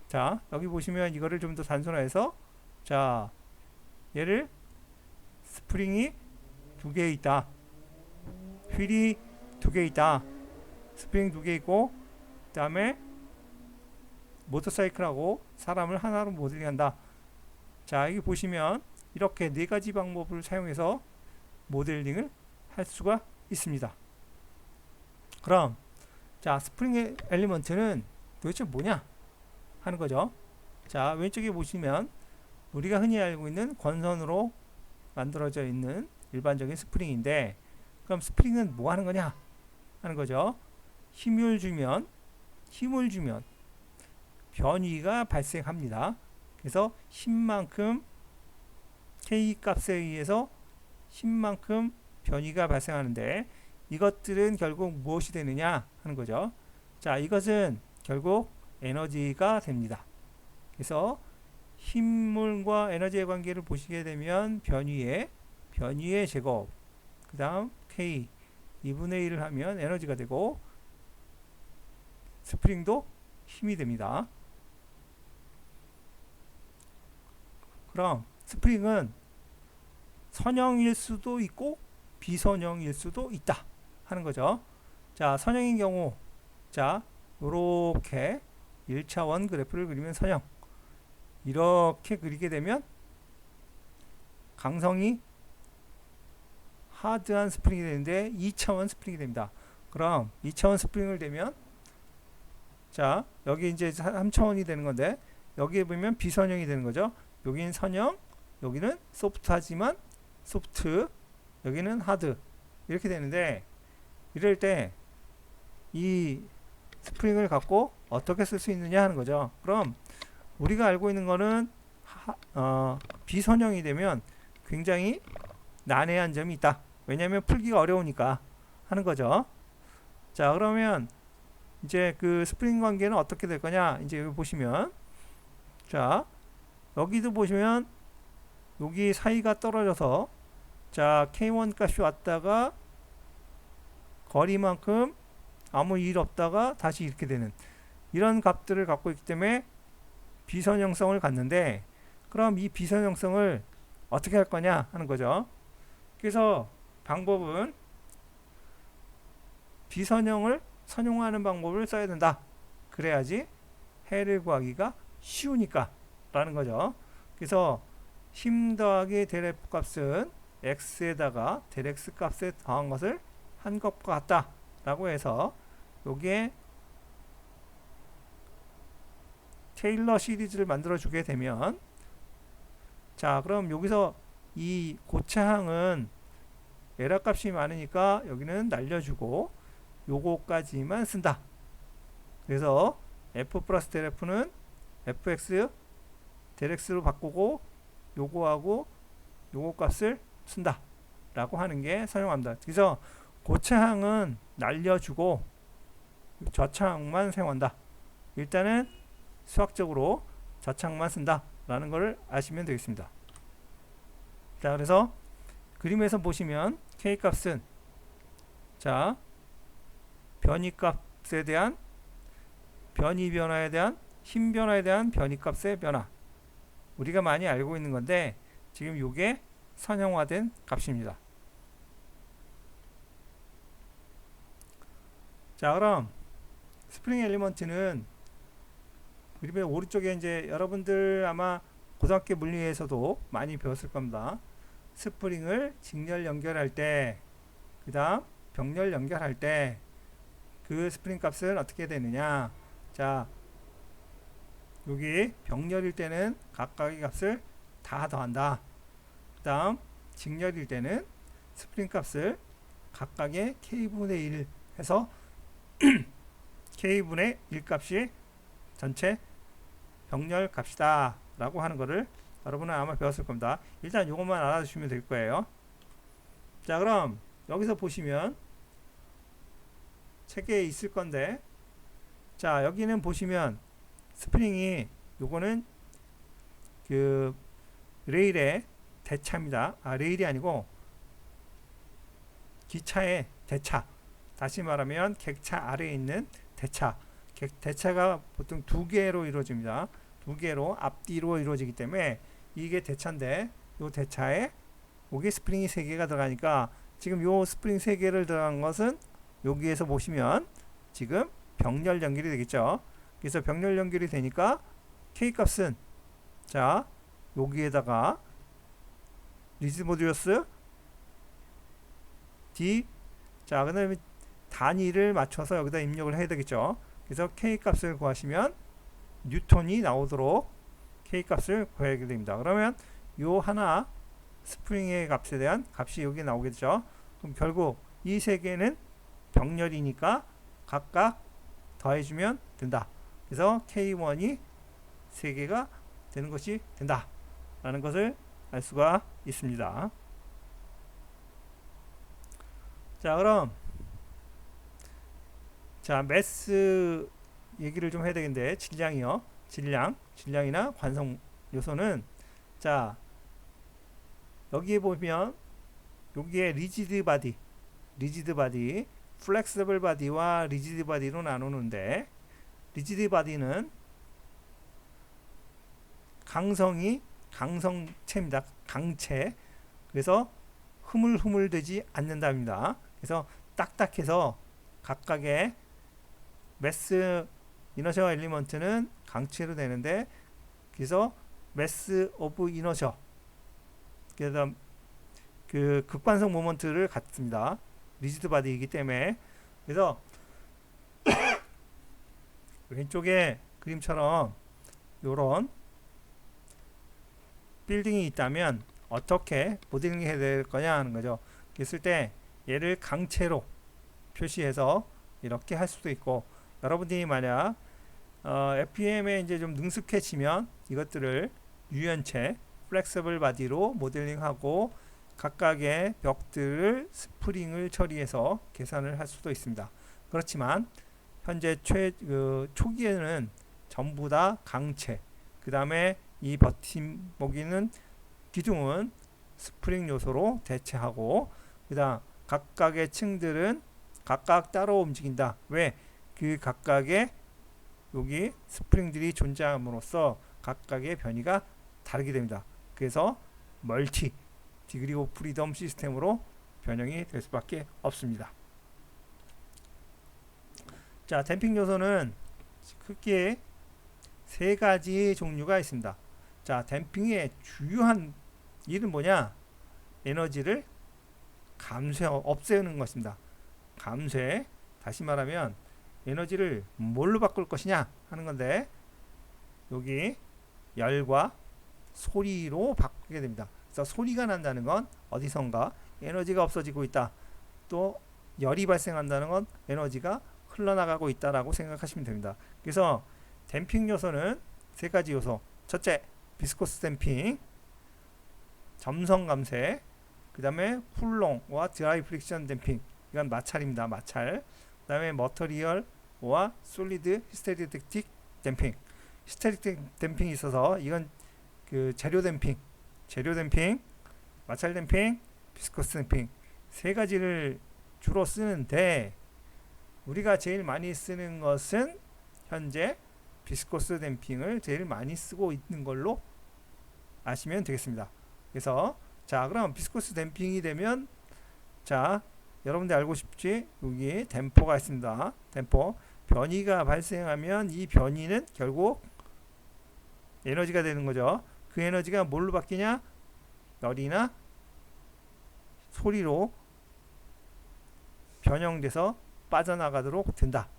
자, 여기 보시면 이거를 좀 더 단순화해서, 자, 얘를 스프링이 두 개 있다, 휠이 두 개 있다, 스프링 두 개 있고, 그 다음에 모터사이클하고 사람을 하나로 모델링한다. 자, 여기 보시면 이렇게 네 가지 방법을 사용해서 모델링을 할 수가 있습니다. 그럼, 자, 스프링 엘리먼트는 도대체 뭐냐 하는 거죠. 자, 왼쪽에 보시면 우리가 흔히 알고 있는 권선으로 만들어져 있는 일반적인 스프링인데, 그럼 스프링은 뭐 하는 거냐 하는 거죠. 힘을 주면 변위가 발생합니다. 그래서 힘만큼, K 값에 의해서 힘만큼 변위가 발생하는데, 이것들은 결국 무엇이 되느냐 하는 거죠. 자, 이것은 결국 에너지가 됩니다. 그래서 힘물과 에너지의 관계를 보시게 되면 변위의 제곱, 그 다음 K 2분의 1을 하면 에너지가 되고, 스프링도 힘이 됩니다. 그럼 스프링은 선형일 수도 있고 비선형일 수도 있다 하는 거죠. 자, 선형인 경우, 자, 요렇게 1차원 그래프를 그리면 선형, 이렇게 그리게 되면 강성이 하드한 스프링이 되는데 2차원 스프링이 됩니다. 그럼 2차원 스프링을 되면, 자, 여기 이제 3차원이 되는 건데, 여기에 보면 비선형이 되는 거죠. 여기는 선형, 여기는 소프트하지만 소프트, 여기는 하드, 이렇게 되는데, 이럴 때 이 스프링을 갖고 어떻게 쓸 수 있느냐 하는 거죠. 그럼 우리가 알고 있는 거는 비선형이 되면 굉장히 난해한 점이 있다. 왜냐하면 풀기가 어려우니까 하는 거죠. 자, 그러면 이제 그 스프링 관계는 어떻게 될 거냐? 이제 여기 보시면, 자, 여기도 보시면 여기 사이가 떨어져서, 자, K1 값이 왔다가 거리만큼 아무 일 없다가 다시 이렇게 되는 이런 값들을 갖고 있기 때문에 비선형성을 갖는데, 그럼 이 비선형성을 어떻게 할 거냐 하는 거죠. 그래서 방법은 비선형을 선용하는 방법을 써야 된다. 그래야지 해를 구하기가 쉬우니까 라는 거죠. 그래서 힘 더하기 델 F 값은 x에다가 델 x 값에 더한 것을 한 것과 같다 라고 해서 여기에 테일러 시리즈를 만들어 주게 되면, 자, 그럼 여기서 이 고차항은 에러 값이 많으니까 여기는 날려주고 요거까지만 쓴다. 그래서 f 플러스 델 f는 fx 델 x로 바꾸고 요거하고 요거 값을 쓴다 라고 하는 게 사용합니다. 그래서 고차항은 날려주고 저차항만 사용한다. 일단은 수학적으로 저차항만 쓴다 라는 것을 아시면 되겠습니다. 자, 그래서 그림에서 보시면 k 값은, 자, 변이 값에 대한 변이 변화에 대한 힘 변화에 대한 변이 값의 변화, 우리가 많이 알고 있는 건데 지금 이게 선형화된 값입니다. 자, 그럼 스프링 엘리먼트는 그림의 오른쪽에 이제 여러분들 아마 고등학교 물리에서도 많이 배웠을 겁니다. 스프링을 직렬 연결할 때, 그 다음 병렬 연결할 때 그 스프링 값은 어떻게 되느냐. 자, 여기 병렬일 때는 각각의 값을 다 더한다. 그 다음 직렬일 때는 스프링 값을 각각의 k분의 1 해서 k분의 1 값이 전체 병렬 값이다 라고 하는 거를 여러분은 아마 배웠을 겁니다. 일단 이것만 알아두시면 될 거예요. 자, 그럼 여기서 보시면 책에 있을 건데, 자, 여기는 보시면 스프링이, 요거는 그 레일의 대차입니다. 레일이 아니고 기차의 대차, 다시 말하면 객차 아래에 있는 대차. 대차가 보통 두 개로 이루어집니다. 두 개로 앞뒤로 이루어지기 때문에 이게 대차인데, 요 대차에 여기 스프링이 3개가 들어가니까 지금 요 스프링 3개를 들어간 것은 여기에서 보시면 지금 병렬 연결이 되겠죠. 그래서 병렬 연결이 되니까 k 값은, 자, 여기에다가 리지드 모듈러스 d, 자, 그 다음에 단위를 맞춰서 여기다 입력을 해야 되겠죠. 그래서 k 값을 구하시면 뉴턴이 나오도록 k 값을 구하게 됩니다. 그러면 요 하나 스프링의 값에 대한 값이 여기 나오겠죠. 그럼 결국 이 세 개는 병렬이니까 각각 더해주면 된다. 그래서 k1이 3개가 되는 것이 된다 라는 것을 알 수가 있습니다. 자, 그럼 자, 매스 얘기를 좀 해야 되겠는데, 질량이요. 질량이나 관성 요소는, 자, 여기에 보면 여기에 리지드 바디, 플렉서블 바디와 리지드 바디로 나누는데, 리지드 바디는 강성체입니다. 강체. 그래서 흐물흐물되지 않는답니다. 그래서 딱딱해서 각각의 매스 이너셔 엘리먼트는 강체로 되는데, 그래서 매스 오브 이너셔, 그래서 그 극관성 모먼트를 갖습니다. 리지드 바디이기 때문에. 그래서 왼쪽에 그림처럼 요런 빌딩이 있다면 어떻게 모델링 해야 될 거냐 하는 거죠. 그랬을 때 얘를 강체로 표시해서 이렇게 할 수도 있고, 여러분들이 만약 FEM에 이제 좀 능숙해지면 이것들을 유연체 플렉서블 바디로 모델링하고 각각의 벽들을 스프링을 처리해서 계산을 할 수도 있습니다. 그렇지만 현재 초기에는 전부 다 강체, 그 다음에 이 버팀목이는 기둥은 스프링 요소로 대체하고, 그 다음 각각의 층들은 각각 따로 움직인다. 왜? 그 각각의 여기 스프링들이 존재함으로써 각각의 변이가 다르게 됩니다. 그래서 멀티 디그리 오브 프리덤 시스템으로 변형이 될 수밖에 없습니다. 자, 댐핑 요소는 크게 세 가지 종류가 있습니다. 자, 댐핑의 주요한 일은 뭐냐? 에너지를 없애는 것입니다. 감쇄, 다시 말하면 에너지를 뭘로 바꿀 것이냐 하는 건데, 여기 열과 소리로 바꾸게 됩니다. 그래서 소리가 난다는 건 어디선가 에너지가 없어지고 있다. 또 열이 발생한다는 건 에너지가 흘러나가고 있다라고 생각하시면 됩니다. 그래서 댐핑 요소는 세 가지 요소. 첫째, 비스코스 댐핑, 점성 감쇄, 그 다음에 쿨롱과 드라이 프릭션 댐핑. 이건 마찰입니다. 마찰. 그 다음에 머터리얼과 솔리드 히스테리틱 댐핑. 히스테리틱 댐핑이 있어서 이건 그 재료 댐핑, 마찰 댐핑, 비스코스 댐핑 세 가지를 주로 쓰는데, 우리가 제일 많이 쓰는 것은 현재 비스코스 댐핑을 제일 많이 쓰고 있는 걸로 아시면 되겠습니다. 그래서 자, 그럼 비스코스 댐핑이 되면, 자, 여러분들 알고 싶지? 여기 댐퍼가 있습니다. 댐퍼. 변이가 발생하면 이 변이는 결국 에너지가 되는 거죠. 그 에너지가 뭘로 바뀌냐? 열이나 소리로 변형돼서 빠져나가도록 된다.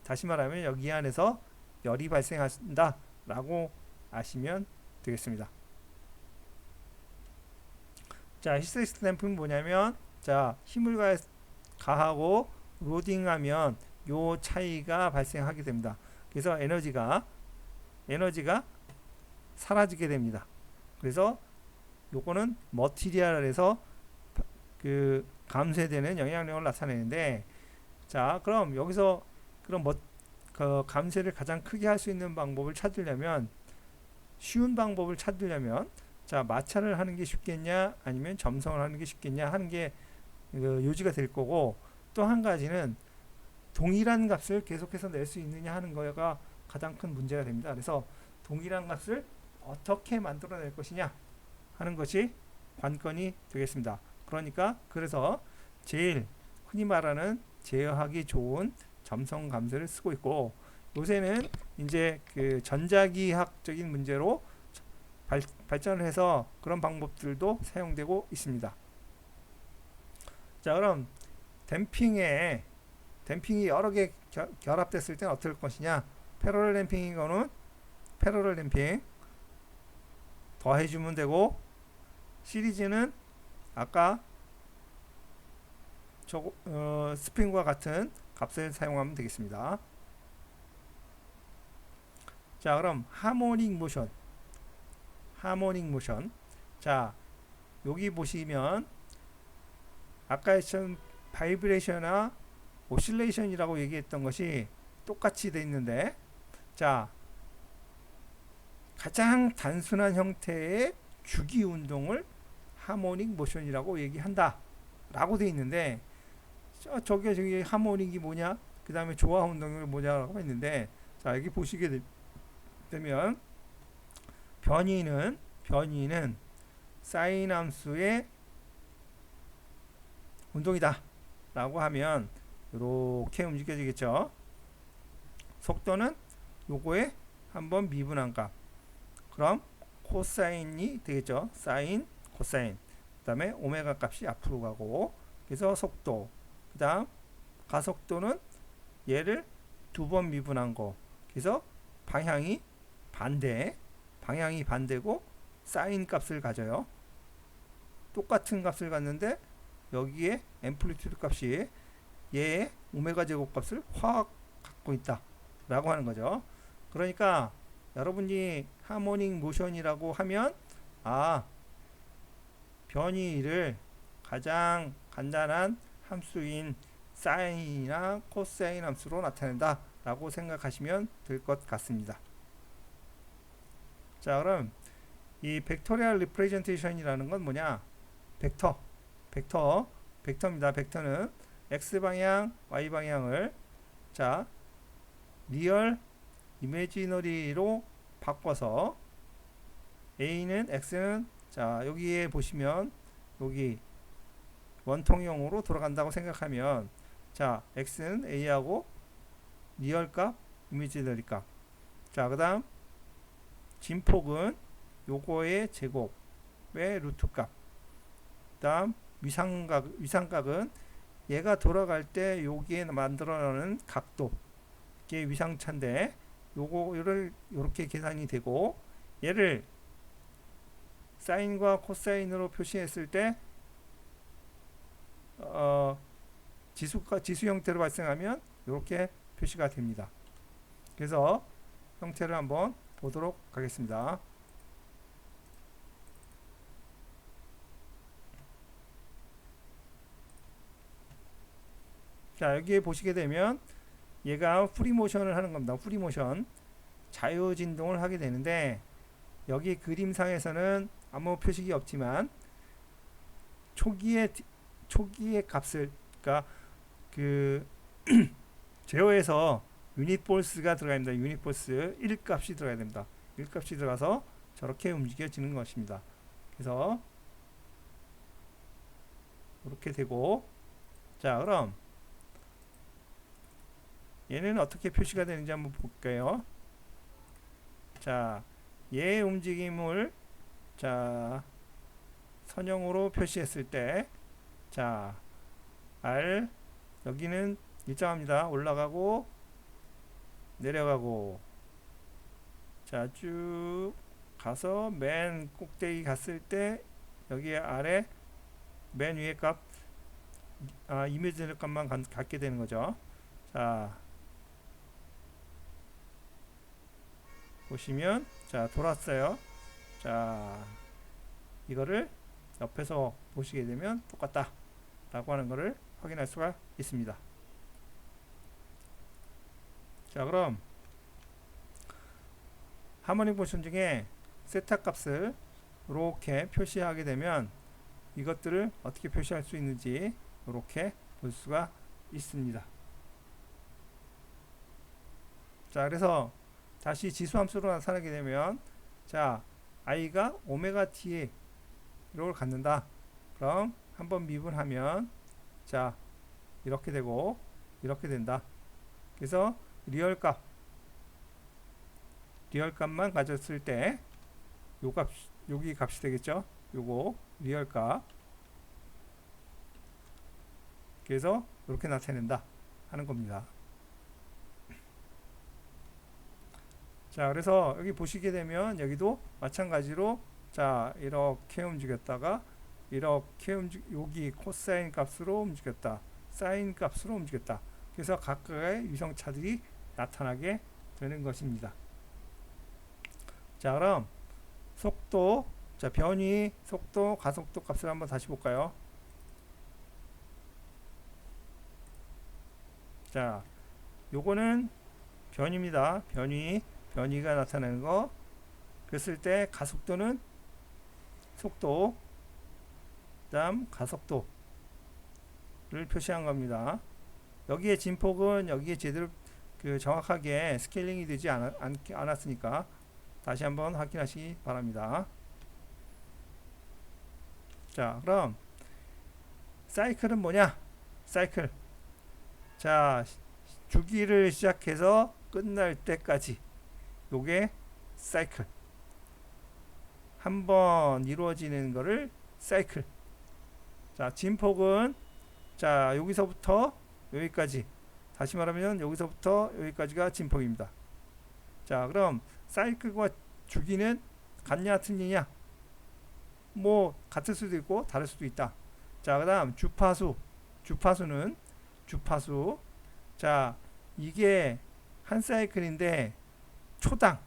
다시 말하면 여기 안에서 열이 발생한다 라고 아시면 되겠습니다. 자, 히스테리틱 댐핑은 뭐냐면, 자, 힘을 가하고 로딩하면 요 차이가 발생하게 됩니다. 그래서 에너지가 사라지게 됩니다. 그래서 요거는 머티리얼에서 그 감쇄되는 영향력을 나타내는데, 자, 그럼 여기서 그럼 그 감쇄를 가장 크게 할 수 있는 방법을 찾으려면, 쉬운 방법을 찾으려면, 자, 마찰을 하는 게 쉽겠냐 아니면 점성을 하는 게 쉽겠냐 하는 게 요지가 될 거고, 또 한 가지는 동일한 값을 계속해서 낼 수 있느냐 하는 거가 가장 큰 문제가 됩니다. 그래서 동일한 값을 어떻게 만들어낼 것이냐 하는 것이 관건이 되겠습니다. 그러니까 그래서 제일 흔히 말하는 제어하기 좋은 점성 감쇄를 쓰고 있고, 요새는 이제 그 전자기학적인 문제로 발전을 해서 그런 방법들도 사용되고 있습니다. 자, 그럼 댐핑이 여러 개 결합됐을 때는 어떨 것이냐? 패러럴 댐핑인 거는 패러럴 댐핑 더해주면 되고, 시리즈는 아까 스프링과 같은 값을 사용하면 되겠습니다. 자, 그럼 하모닉 모션. 자, 여기 보시면 아까 했던 바이브레이션이나 오실레이션이라고 얘기했던 것이 똑같이 되어 있는데, 자, 가장 단순한 형태의 주기 운동을 하모닉 모션이라고 얘기한다 라고 되어 있는데, 저기 하모닉이 뭐냐, 그 다음에 조화 운동이 뭐냐라고 했는데, 자, 여기 보시게 되면 변이는 사인 함수의 운동이다 라고 하면 이렇게 움직여지겠죠. 속도는 요거에 한번 미분한 값. 그럼 코사인이 되겠죠. 사인, 코사인. 그 다음에 오메가 값이 앞으로 가고, 그래서 속도. 그 다음 가속도는 얘를 두 번 미분한 거. 그래서 방향이 반대고 사인 값을 가져요. 똑같은 값을 갖는데 여기에 앰플리튜드 값이 얘의 오메가 제곱 값을 확 갖고 있다 라고 하는 거죠. 그러니까 여러분이 하모닉 모션이라고 하면 변이를 가장 간단한 함수인 사인이나 코사인 함수로 나타낸다 라고 생각하시면 될 것 같습니다. 자, 그럼 이 벡토리얼 리프레젠테이션이라는 건 뭐냐? 벡터입니다. 벡터는 x방향, y방향을 자 리얼 이미지너리로 바꿔서 a는 x는 자 여기에 보시면 여기 원통형으로 돌아간다고 생각하면 자 x는 a하고 리얼값, 이미지너리 값. 자 그다음 진폭은 요거의 제곱의 루트 값. 그다음 위상각은 얘가 돌아갈 때 여기에 만들어내는 각도 이게 위상차인데 요거를 이렇게 계산이 되고 얘를 사인과 코사인으로 표시했을 때 지수 형태로 발생하면 이렇게 표시가 됩니다. 그래서 형태를 한번 보도록 하겠습니다. 자 여기에 보시게 되면 얘가 프리모션을 하는 겁니다. 프리모션 자유진동을 하게 되는데 여기 그림상에서는 아무 표식이 없지만 초기의 값을 그러니까 그 제어에서 유닛 볼스가 들어가야 됩니다. 유닛 볼스 1값이 들어가야 됩니다. 1값이 들어가서 저렇게 움직여지는 것입니다. 그래서 이렇게 되고 자 그럼 얘는 어떻게 표시가 되는지 한번 볼게요. 자, 얘의 움직임을 자 선형으로 표시했을 때 자 R 여기는 일정합니다. 올라가고 내려가고 자 쭉 가서 맨 꼭대기 갔을 때 여기 아래 맨 위에 값 이미지 값만 갖게 되는 거죠. 자 보시면 자 돌았어요. 자 이거를 옆에서 보시게 되면 똑같다 라고 하는 것을 확인할 수가 있습니다. 자 그럼 하모닉 모션 중에 세타 값을 이렇게 표시하게 되면 이것들을 어떻게 표시할 수 있는지 이렇게 볼 수가 있습니다. 자 그래서 다시 지수함수로 나타나게 되면 자 i가 오메가 t에 이걸 갖는다. 그럼 한번 미분하면 자 이렇게 되고 이렇게 된다. 그래서 리얼값만 가졌을 때 요 값 여기 값이 되겠죠. 요거 리얼값. 그래서 이렇게 나타낸다 하는 겁니다. 자 그래서 여기 보시게 되면 여기도 마찬가지로 자 이렇게 움직였다가 이렇게 여기 코사인 값으로 움직였다 사인 값으로 움직였다. 그래서 각각의 위성차들이 나타나게 되는 것입니다. 자 그럼 속도 자 변이 속도 가속도 값을 한번 다시 볼까요. 자 요거는 변입니다. 변이가 나타나는 거. 그랬을 때 가속도는 속도 다음 가속도를 표시한 겁니다. 여기에 진폭은 여기에 제대로 정확하게 스케일링이 되지 않았으니까 다시 한번 확인하시기 바랍니다. 자 그럼 사이클은 뭐냐? 사이클. 자, 주기를 시작해서 끝날 때까지 요게 사이클. 한번 이루어지는 거를 사이클. 자, 진폭은 자, 여기서부터 여기까지. 다시 말하면 여기서부터 여기까지가 진폭입니다. 자, 그럼 사이클과 주기는 같냐 틀리냐? 뭐 같을 수도 있고 다를 수도 있다. 자, 그다음 주파수. 주파수. 자, 이게 한 사이클인데 초당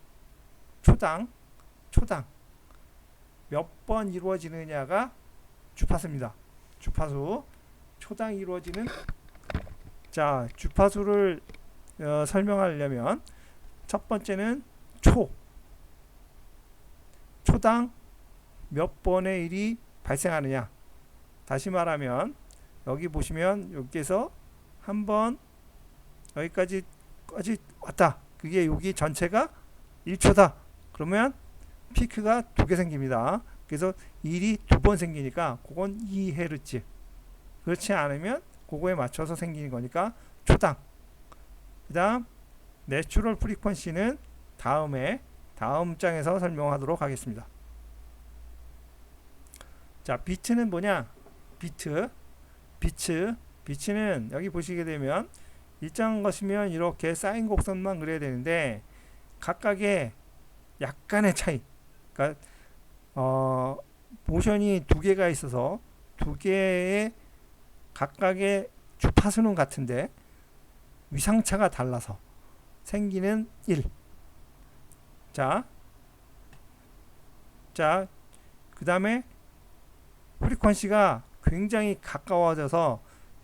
몇 번 이루어지느냐가 주파수입니다. 주파수. 초당 이루어지는. 자, 주파수를 설명하려면 첫 번째는 초당 몇 번의 일이 발생하느냐. 다시 말하면 여기 보시면 여기에서 한번 여기까지 왔다. 그게 여기 전체가 1초다. 그러면 피크가 2개 생깁니다. 그래서 일이 2번 생기니까 그건 2Hz. 그렇지 않으면 그거에 맞춰서 생기는 거니까 초당. 그 다음 내추럴 프리퀀시는 다음 장에서 설명하도록 하겠습니다. 자, 비트는 뭐냐? 비트는 여기 보시게 되면 일정한 것이면 이렇게 사인 곡선만 그려야 되는데 각각의 약간의 차이. 그러니까 모션이 2개가 있어서 2개의 각각의 주파수는 같은데 위상차가 달라서 생기는 일. 자, 그 다음에 프리퀀시가 굉장히 가까워져서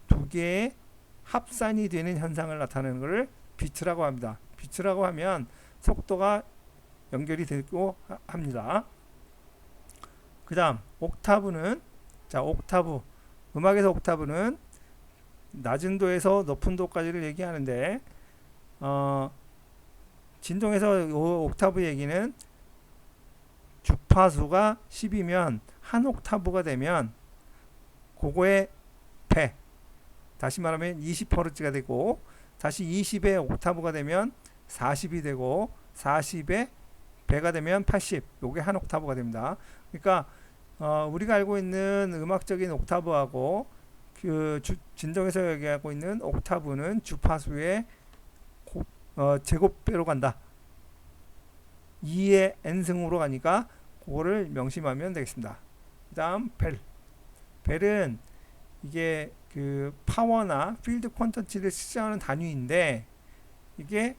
2개의 합산이 되는 현상을 나타내는 것을 비트라고 합니다. 비트라고 하면 속도가 연결이 되고 합니다. 그 다음 옥타브는, 자, 음악에서 옥타브는 낮은 도에서 높은 도까지를 얘기하는데 진동에서 옥타브 얘기는 주파수가 10이면 한 옥타브가 되면 그거의 배, 다시 말하면 20Hz가 되고, 다시 20의 옥타브가 되면 40이 되고, 40의 배가 되면 80. 요게 한 옥타브가 됩니다. 그러니까 우리가 알고 있는 음악적인 옥타브하고 그 진동에서 얘기하고 있는 옥타브는 주파수의 제곱배로 간다. 2의 n승으로 가니까 그거를 명심하면 되겠습니다. 그 다음 벨은 이게 그 파워나 필드 퀀턴티를 측정하는 단위인데 이게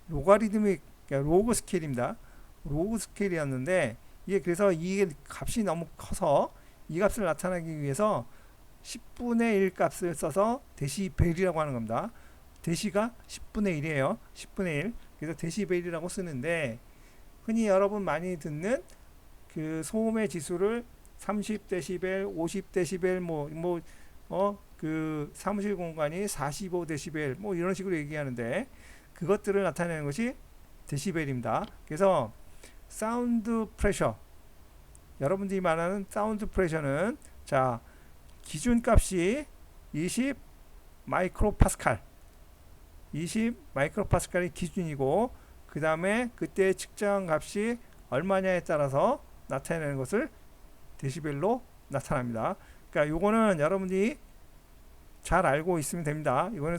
로가리드믹, 그러니까 로그 스케일입니다. 로그 스케일이었는데 이게 그래서 이 값이 너무 커서 이 값을 나타내기 위해서 10분의 1 값을 써서 데시벨이라고 하는 겁니다. 데시가 10분의 1이에요. 10분의 1. 그래서 데시벨이라고 쓰는데 흔히 여러분 많이 듣는 그 소음의 지수를 30데시벨, 50데시벨, 그 사무실 공간이 45데시벨 뭐 이런 식으로 얘기하는데 그것들을 나타내는 것이 데시벨입니다. 그래서 사운드 프레셔, 여러분들이 말하는 사운드 프레셔는 자, 기준값이 20 마이크로파스칼, 20 마이크로파스칼이 기준이고 그 다음에 그때 측정 값이 얼마냐에 따라서 나타내는 것을 데시벨로 나타납니다. 그러니까 요거는 여러분들이 잘 알고 있으면 됩니다. 이거는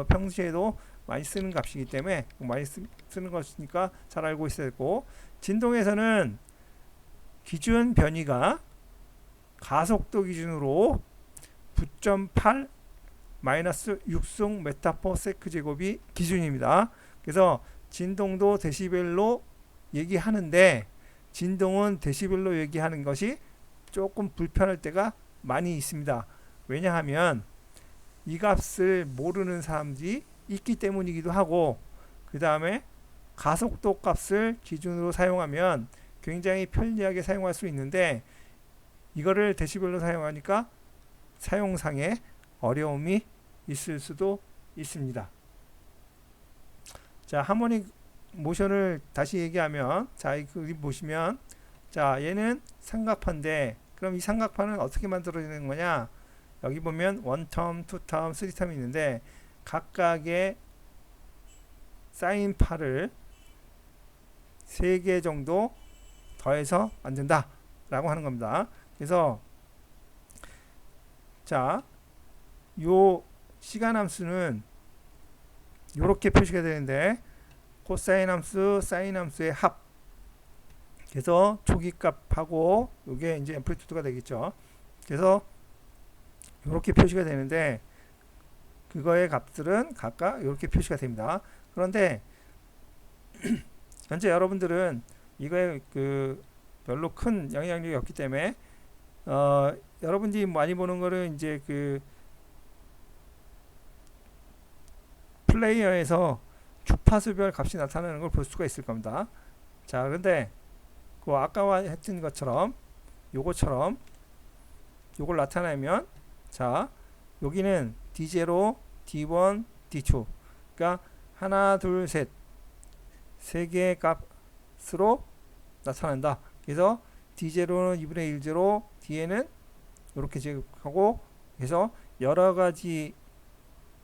평소에도 많이 쓰는 값이기 때문에 많이 쓰는 것이니까 잘 알고 있어야 되고, 진동에서는 기준 변이가 가속도 기준으로 9.8 마이너스 6승 메타퍼 세크 제곱이 기준입니다. 그래서 진동도 데시벨로 얘기하는데 진동은 데시벨로 얘기하는 것이 조금 불편할 때가 많이 있습니다. 왜냐하면 이 값을 모르는 사람들이 있기 때문이기도 하고, 그 다음에 가속도 값을 기준으로 사용하면 굉장히 편리하게 사용할 수 있는데 이거를 데시벨로 사용하니까 사용상에 어려움이 있을 수도 있습니다. 자, 하모닉 모션을 다시 얘기하면, 자, 이 그림 보시면, 자, 얘는 삼각판인데 그럼 이 삼각판은 어떻게 만들어지는 거냐? 여기 보면 원텀, 투텀, 쓰리텀이 있는데 각각의 사인파를 3개 정도 더해서 만든다 라고 하는 겁니다. 그래서 자, 요 시간 함수는 이렇게 표시가 되는데 코사인 함수, 사인 함수의 합. 그래서 초기값하고 이게 이제 앰플리튜드가 되겠죠. 그래서 이렇게 표시가 되는데 그거의 값들은 각각 이렇게 표시가 됩니다. 그런데 현재 여러분들은 이거에 그 별로 큰 영향력이 없기 때문에 여러분들이 많이 보는 거는 이제 그 플레이어에서 주파수별 값이 나타나는 걸 볼 수가 있을 겁니다. 자, 그런데 그 아까 했던 것처럼 요거처럼 요걸 나타내면 자, 여기는 D0, D1, D2 그러니까 하나, 둘, 셋 3개의 값으로 나타난다. 그래서 D0는 2분의 1제로 D에는 이렇게 제곱하고 그래서 여러가지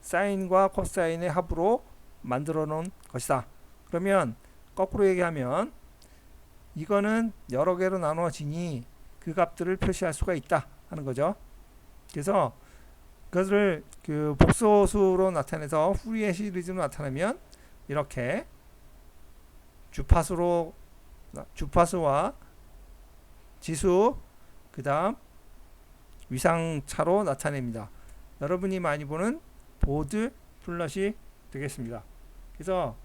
사인과 코사인의 합으로 만들어 놓은 것이다. 그러면 거꾸로 얘기하면 이거는 여러 개로 나누어지니 그 값들을 표시할 수가 있다 하는 거죠. 그래서 그것을 그 복소수로 나타내서 후리에 시리즈로 나타내면 이렇게 주파수와 지수 그 다음 위상차로 나타냅니다. 여러분이 많이 보는 보드 플롯이 되겠습니다. 그래서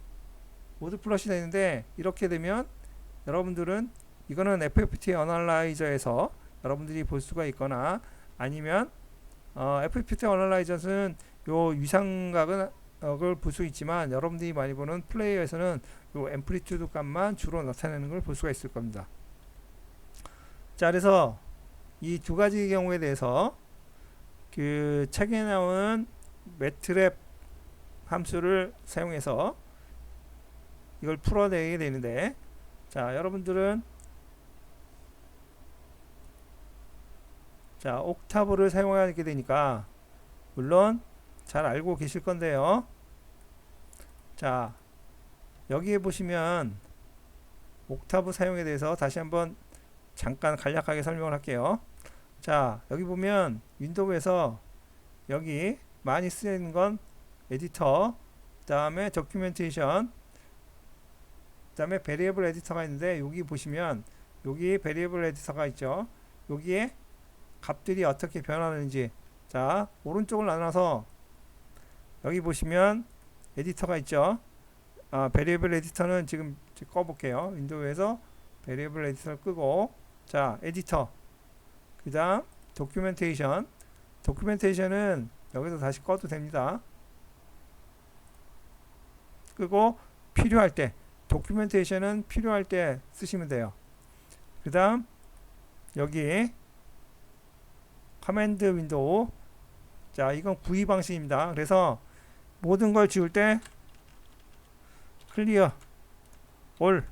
보드 플롯이 되는데 이렇게 되면 여러분들은 이거는 FFT 어널라이저에서 여러분들이 볼 수가 있거나 아니면 FFT 어널라이저는 요 위상각을 볼 수 있지만 여러분들이 많이 보는 플레이어에서는 요 앰플리튜드 값만 주로 나타내는 걸 볼 수가 있을 겁니다. 자, 그래서 이 두 가지 경우에 대해서 그 책에 나오는 매트랩 함수를 사용해서 이걸 풀어내게 되는데 자, 여러분들은 자, 옥타브를 사용하게 되니까 물론 잘 알고 계실 건데요. 자, 여기에 보시면 옥타브 사용에 대해서 다시 한번 잠깐 간략하게 설명을 할게요. 자, 여기 보면 윈도우에서 여기 많이 쓰이는 건 에디터, 그 다음에 도큐멘테이션, 그 다음에 베리에블 에디터가 있는데 여기 보시면 여기 베리에블 에디터가 있죠. 여기에 값들이 어떻게 변하는지 자, 오른쪽을 나눠서 여기 보시면 에디터가 있죠. 베리에블 에디터는 지금 꺼볼게요. 윈도우에서 베리에블 에디터를 끄고 자, 에디터 그 다음 도큐멘테이션은 여기서 다시 꺼도 됩니다. 끄고 필요할 때 도큐멘테이션은 필요할 때 쓰시면 돼요. 그 다음 여기 커맨드 윈도우 자, 이건 구입 방식입니다. 그래서 모든 걸 지울 때 클리어 올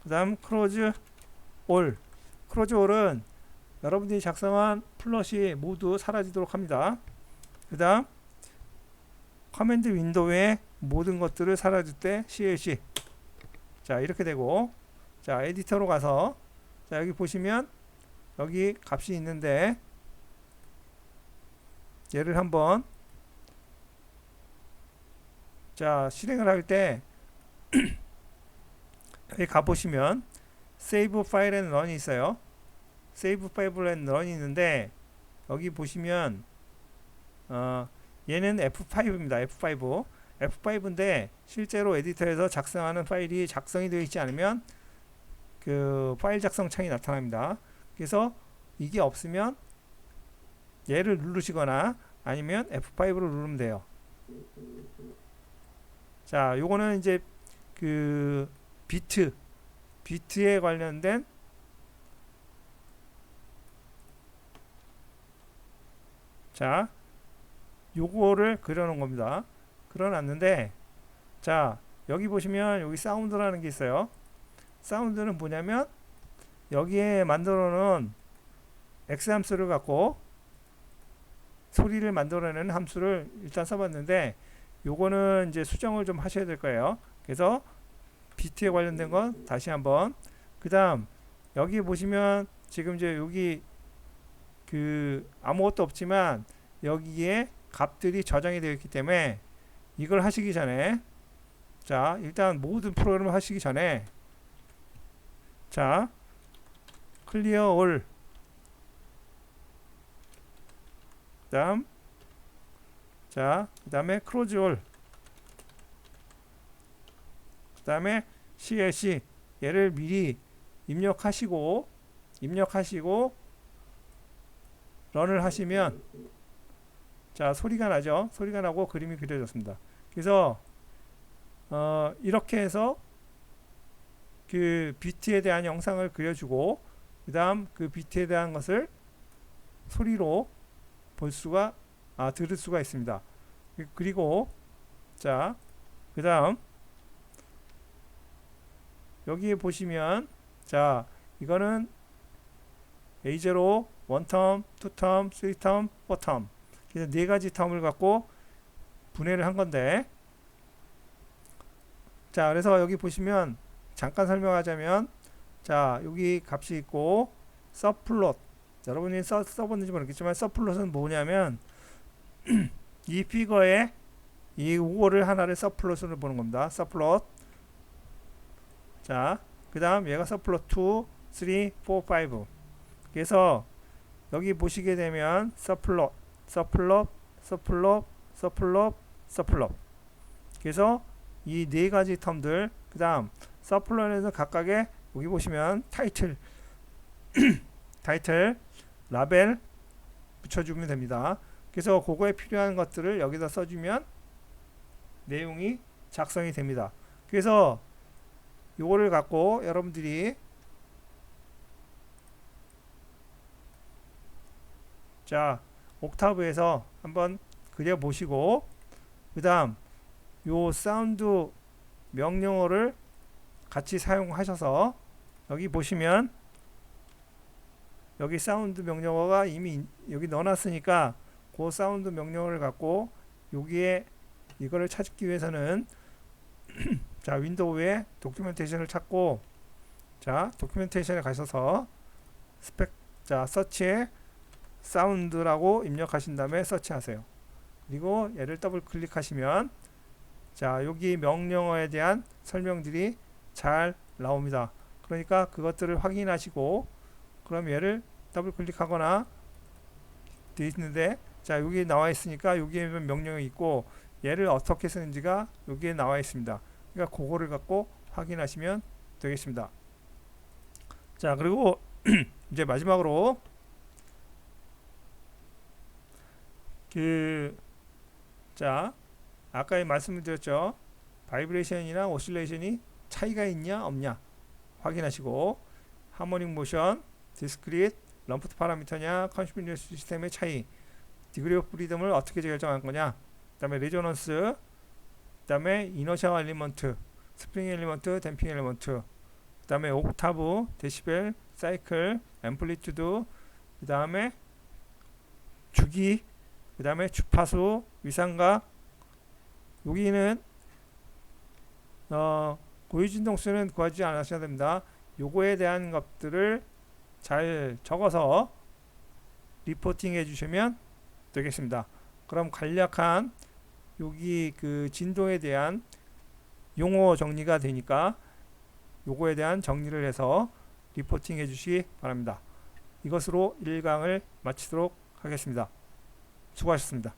그 다음 클로즈 올 클로즈올은 여러분들이 작성한 플롯이 모두 사라지도록 합니다. 그 다음 커맨드 윈도우의 모든 것들을 사라질 때 CLC 자, 이렇게 되고 자, 에디터로 가서 자, 여기 보시면 여기 값이 있는데 얘를 한번 자, 실행을 할 때 여기 가보시면 Save File and Run이 있어요. Save File and Run이 있는데 여기 보시면 얘는 F5입니다. F5 F5인데 실제로 에디터에서 작성하는 파일이 작성이 되어 있지 않으면 그 파일 작성 창이 나타납니다. 그래서 이게 없으면 얘를 누르시거나 아니면 F5를 누르면 돼요. 자, 요거는 이제 그 비트에 관련된 자, 요거를 그려놓은 겁니다. 그려놨는데 자, 여기 보시면 여기 사운드라는 게 있어요. 사운드는 뭐냐면 여기에 만들어 놓은 X 함수를 갖고 소리를 만들어내는 함수를 일단 써봤는데, 요거는 이제 수정을 좀 하셔야 될 거예요. 그래서 비트에 관련된 건 다시 한번, 그 다음 여기 보시면 지금 이제 여기 그 아무것도 없지만 여기에 값들이 저장이 되어 있기 때문에 이걸 하시기 전에, 자 일단 모든 프로그램을 하시기 전에, 자 클리어 올, 그 다음에 클로즈 올, 그 다음에 CLC 얘를 미리 입력하시고 런을 하시면, 자 소리가 나죠. 소리가 나고 그림이 그려졌습니다. 그래서 이렇게 해서 그 비트에 대한 영상을 그려주고, 그 다음 그 비트에 대한 것을 소리로 볼 수가, 들을 수가 있습니다. 그리고 자 그 다음 여기에 보시면, 자 이거는 A0, 1텀, 2텀, 3텀, 4텀, 그래서 네 가지 텀을 갖고 분해를 한 건데, 자 그래서 여기 보시면 잠깐 설명하자면, 자 여기 값이 있고 서플롯, 여러분이 써봤는지 모르겠지만 서플롯은 뭐냐면 이 피거에 이 5호를 하나를 서플롯으로 보는 겁니다. 서플롯. 자 그 다음 얘가 서플롯 2, 3, 4, 5. 그래서 여기 보시게 되면 서플롯, 그래서 이 네 가지 텀들, 그 다음 서플롯에서 각각의, 여기 보시면 타이틀 라벨 붙여주면 됩니다. 그래서 그거에 필요한 것들을 여기다 써주면 내용이 작성이 됩니다. 그래서 요거를 갖고 여러분들이, 자 옥타브에서 한번 그려보시고, 그 다음 요 사운드 명령어를 같이 사용하셔서, 여기 보시면 여기 사운드 명령어가 이미 여기 넣어놨으니까 그 사운드 명령어를 갖고 여기에 이거를 찾기 위해서는 자 윈도우에 도큐멘테이션을 찾고, 자 도큐멘테이션에 가셔서 자 서치에 사운드라고 입력하신 다음에 서치하세요. 그리고 얘를 더블 클릭하시면, 자 여기 명령어에 대한 설명들이 잘 나옵니다. 그러니까 그것들을 확인하시고, 그럼 얘를 더블 클릭하거나 되어 있는데, 자 여기 나와 있으니까 여기에 명령이 있고 얘를 어떻게 쓰는지가 여기에 나와 있습니다. 그러니까 그거를 갖고 확인하시면 되겠습니다. 자 그리고 이제 마지막으로 자 아까 말씀을 드렸죠. 바이브레이션이나 오실레이션이 차이가 있냐 없냐 확인하시고, 하모닉 모션, 디스크릿, 럼프트 파라미터냐, 컨슈미니언스 시스템의 차이, 디그리 오브 프리덤을 어떻게 결정한 거냐, 그 다음에 레조넌스, 그 다음에 이너셜 엘리먼트, 스프링 엘리먼트, 댐핑 엘리먼트, 그 다음에 옥타브, 데시벨, 사이클, 앰플리튜드, 그 다음에 주기, 그 다음에 주파수, 위상각. 여기는 고유진동수는 구하지 않으셔야 됩니다. 요거에 대한 것들을 잘 적어서 리포팅 해주시면 되겠습니다. 그럼 간략한 여기 그 진동에 대한 용어 정리가 되니까 요거에 대한 정리를 해서 리포팅 해주시기 바랍니다. 이것으로 1강을 마치도록 하겠습니다. 수고하셨습니다.